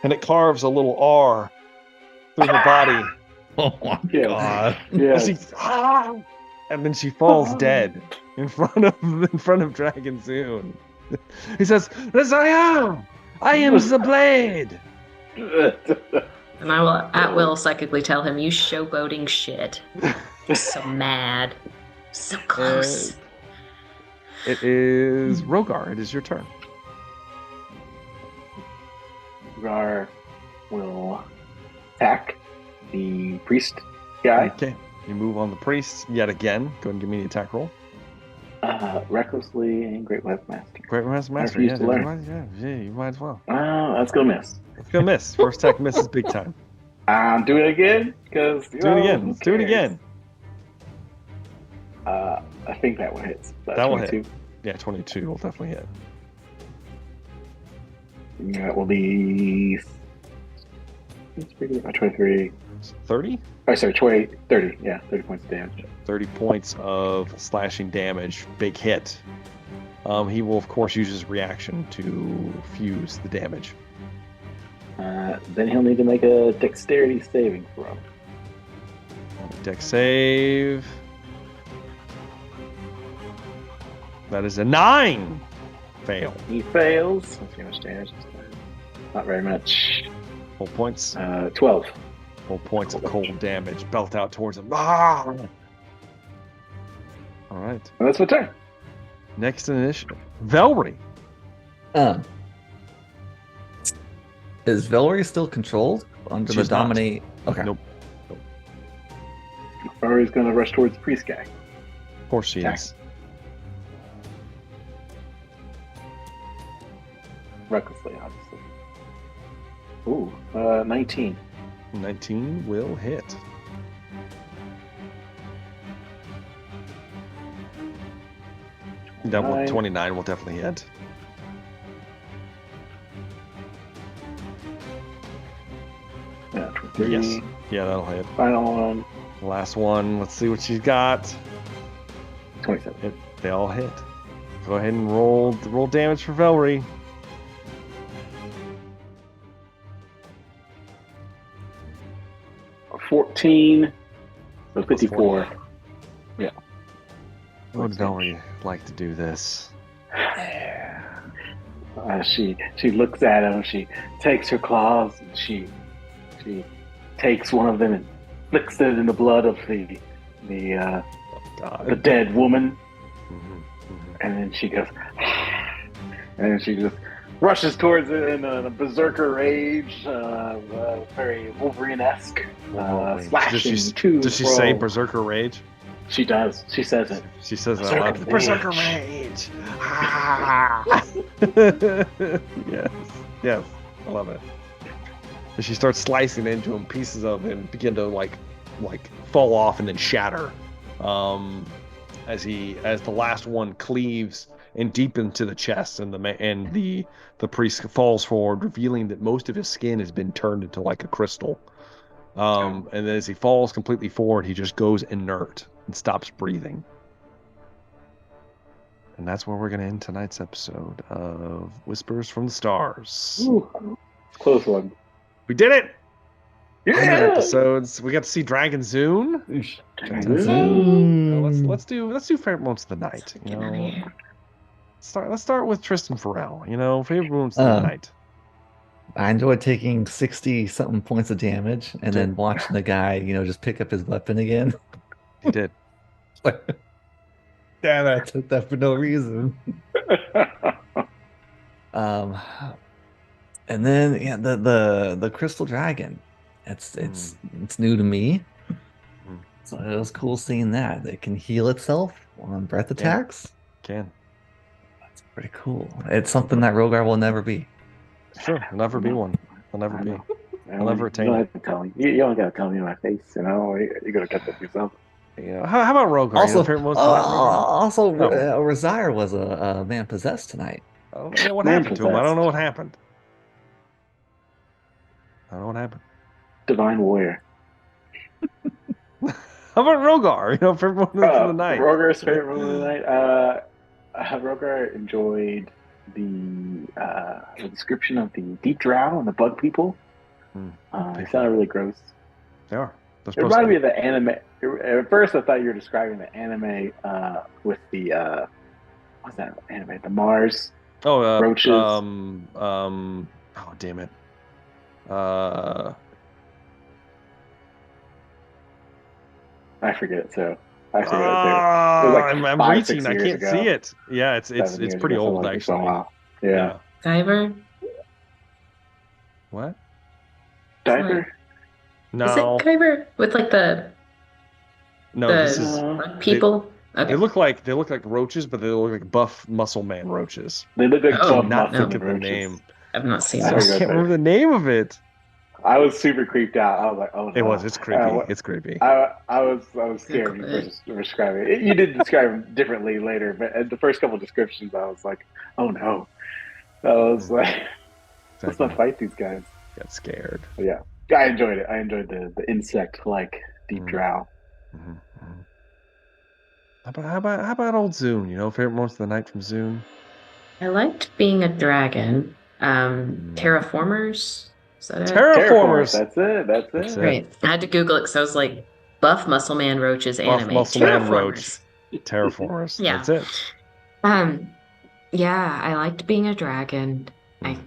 And it carves a little R through her body. Oh my god. Yeah. And then she falls dead in front of Dragon Zune. He says, Razire, I am the blade. And I will at will psychically tell him, you showboating shit. So mad. So close. It is Rogar. It is your turn. Rogar will attack the priest guy. Okay. You move on the priest yet again. Go ahead and give me the attack roll. Recklessly and Great Weapon Master. Great Master. refuse to learn. You might as well. That's gonna miss. It's gonna miss. First attack misses big time. Do it again, because Do it again. Let's do it again. I think that one hits. That will hit. Yeah, 22 will definitely hit. That will be 23. 30? Oh, sorry, 20, 30. Yeah, 30 points of damage. 30 points of slashing damage. Big hit. He will, of course, use his reaction to fuse the damage. Then he'll need to make a dexterity saving throw. Dex save. That is a 9. Fail. He fails. Let's see how much damage this time. Not very much. Full points. 12. Full points of cold damage. Belt out towards him. Ah! All right. Well, that's my turn. Next initiative. Velree. Is Velree still controlled under She's the dominate? Okay. Nope. Or he's going to rush towards the priest guy. Of course she Attack. is. Recklessly, obviously. Ooh, 19. 19 will hit. That one, 29 will definitely hit. Yeah, 23. Yes. Yeah, that'll hit. Final one. Last one. Let's see what she's got. 27. They all hit. Go ahead and roll damage for Velree. A 14. So 54. Yeah. What would Velree like to do this? She looks at him. She takes her claws and she takes one of them and flicks it in the blood of the dead woman. And then she goes, and then she just rushes towards it in a berserker rage, very Wolverine-esque, slashing to Does she say berserker rage? She does. She says it. She says it Berserker out loud. Berserker rage. Yes. Yes. I love it. And she starts slicing into him. Pieces of him begin to like fall off and then shatter. As the last one cleaves and deep into the chest, and the priest falls forward, revealing that most of his skin has been turned into like a crystal. And then as he falls completely forward, he just goes inert and stops breathing. And that's where we're going to end tonight's episode of Whispers from the Stars. Ooh, close one. We did it! Yeah! 100 episodes. We got to see Dragon Zune. Let's do favorite moments of the night. You know, let's start with Tristan Farrell. You know, favorite moments of the night. I enjoyed taking 60-something points of damage and then watching the guy, just pick up his weapon again. He did. Damn it, I took that for no reason. And then the crystal dragon. It's new to me. So it was cool seeing that. It can heal itself on breath attacks. Can. That's pretty cool. It's something that Rogar will never be. Sure, he'll never be one. He'll never be. He'll never attain you it. You don't gotta tell me in my face, You're gonna get that yourself. Yeah. How about Rogar? Also, Razire was a man possessed tonight. Oh, yeah, what happened to him? I don't know what happened. Divine warrior. How about Rogar? Favorite moment of the night. Rogar's favorite moment of the night. Rogar enjoyed the description of the deep drow and the bug people. They sounded really gross. They are. It reminded me of the anime. At first, I thought you were describing the anime with the what's that anime? The Mars. Roaches. Oh damn it. I forget. So I forget it too. I'm reaching. I can't see it. Yeah, it's pretty old actually. Yeah. Diver. What? Diver. No. Is it Diver with like the? No, this is people. They look like roaches, but they look like buff muscle man roaches. They look like buff not muscle think of the name. I've not seen I this. can't remember the name of it. I was super creeped out. I was like, "Oh no!" It's creepy. It's creepy. I was scared for describing it. You did describe him differently later, but at the first couple of descriptions, I was like, "Oh no!" I was like, "Let's not fight these guys." Got scared. But yeah, I enjoyed it. I enjoyed the insect-like deep drow. How about old Zune? Favorite moments of the night from Zune? I liked being a dragon. Terraformers. Is that it? Terraformers. That's it. Right. I had to Google it because I was like, buff muscle man roaches anime. Muscle man roach. Terraformers. Yeah. That's it. Yeah, I liked being a dragon.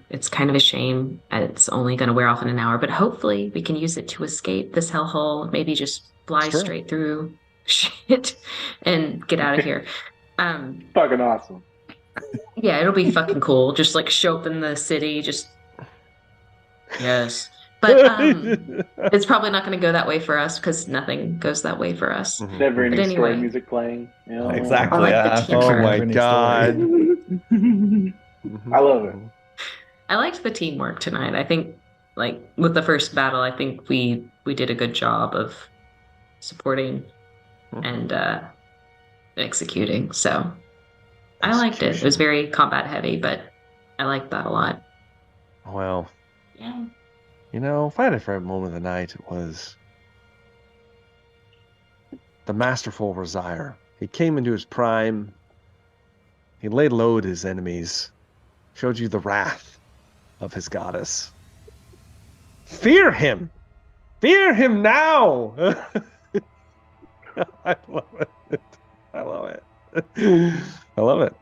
It's kind of a shame. It's only going to wear off in an hour, but hopefully we can use it to escape this hellhole. Maybe just fly straight through shit and get out of here. Fucking awesome. Yeah, it'll be fucking cool. Just like show up in the city, yes. But it's probably not going to go that way for us because nothing goes that way for us. Never any story music playing. Exactly. Oh my god. I love it. I liked the teamwork tonight. I think, like with the first battle, I think we did a good job of supporting and executing. So I liked it. It was very combat heavy, but I liked that a lot. Well, yeah. If I had a favorite moment of the night, it was the masterful Razire. He came into his prime. He laid low to his enemies, showed you the wrath of his goddess. Fear him! Fear him now! I love it. I love it.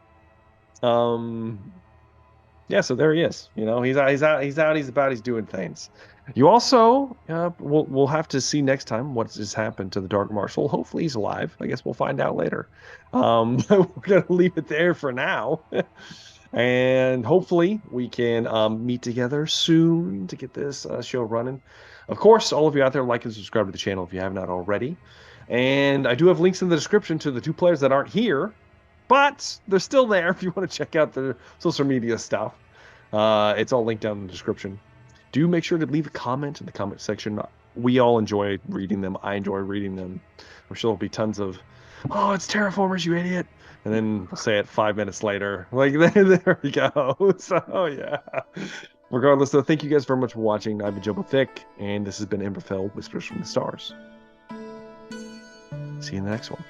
Yeah, so there he is. He's out, he's about, he's doing things. You also, we'll have to see next time what has happened to the Dark Marshal. Hopefully he's alive. I guess we'll find out later. We're going to leave it there for now. And hopefully we can meet together soon to get this show running. Of course, all of you out there, like and subscribe to the channel if you have not already. And I do have links in the description to the 2 players that aren't here, but they're still there if you want to check out their social media stuff. It's all linked down in the description. Do make sure to leave a comment in the comment section. We all enjoy reading them. I enjoy reading them. I'm sure there'll be tons of, oh, it's Terraformers, you idiot. And then we'll say it 5 minutes later. Like, there we go. So, yeah. Regardless, though, thank you guys very much for watching. I've been Jumbo Thick, and this has been Emberfell, Whispers from the Stars. See you in the next one.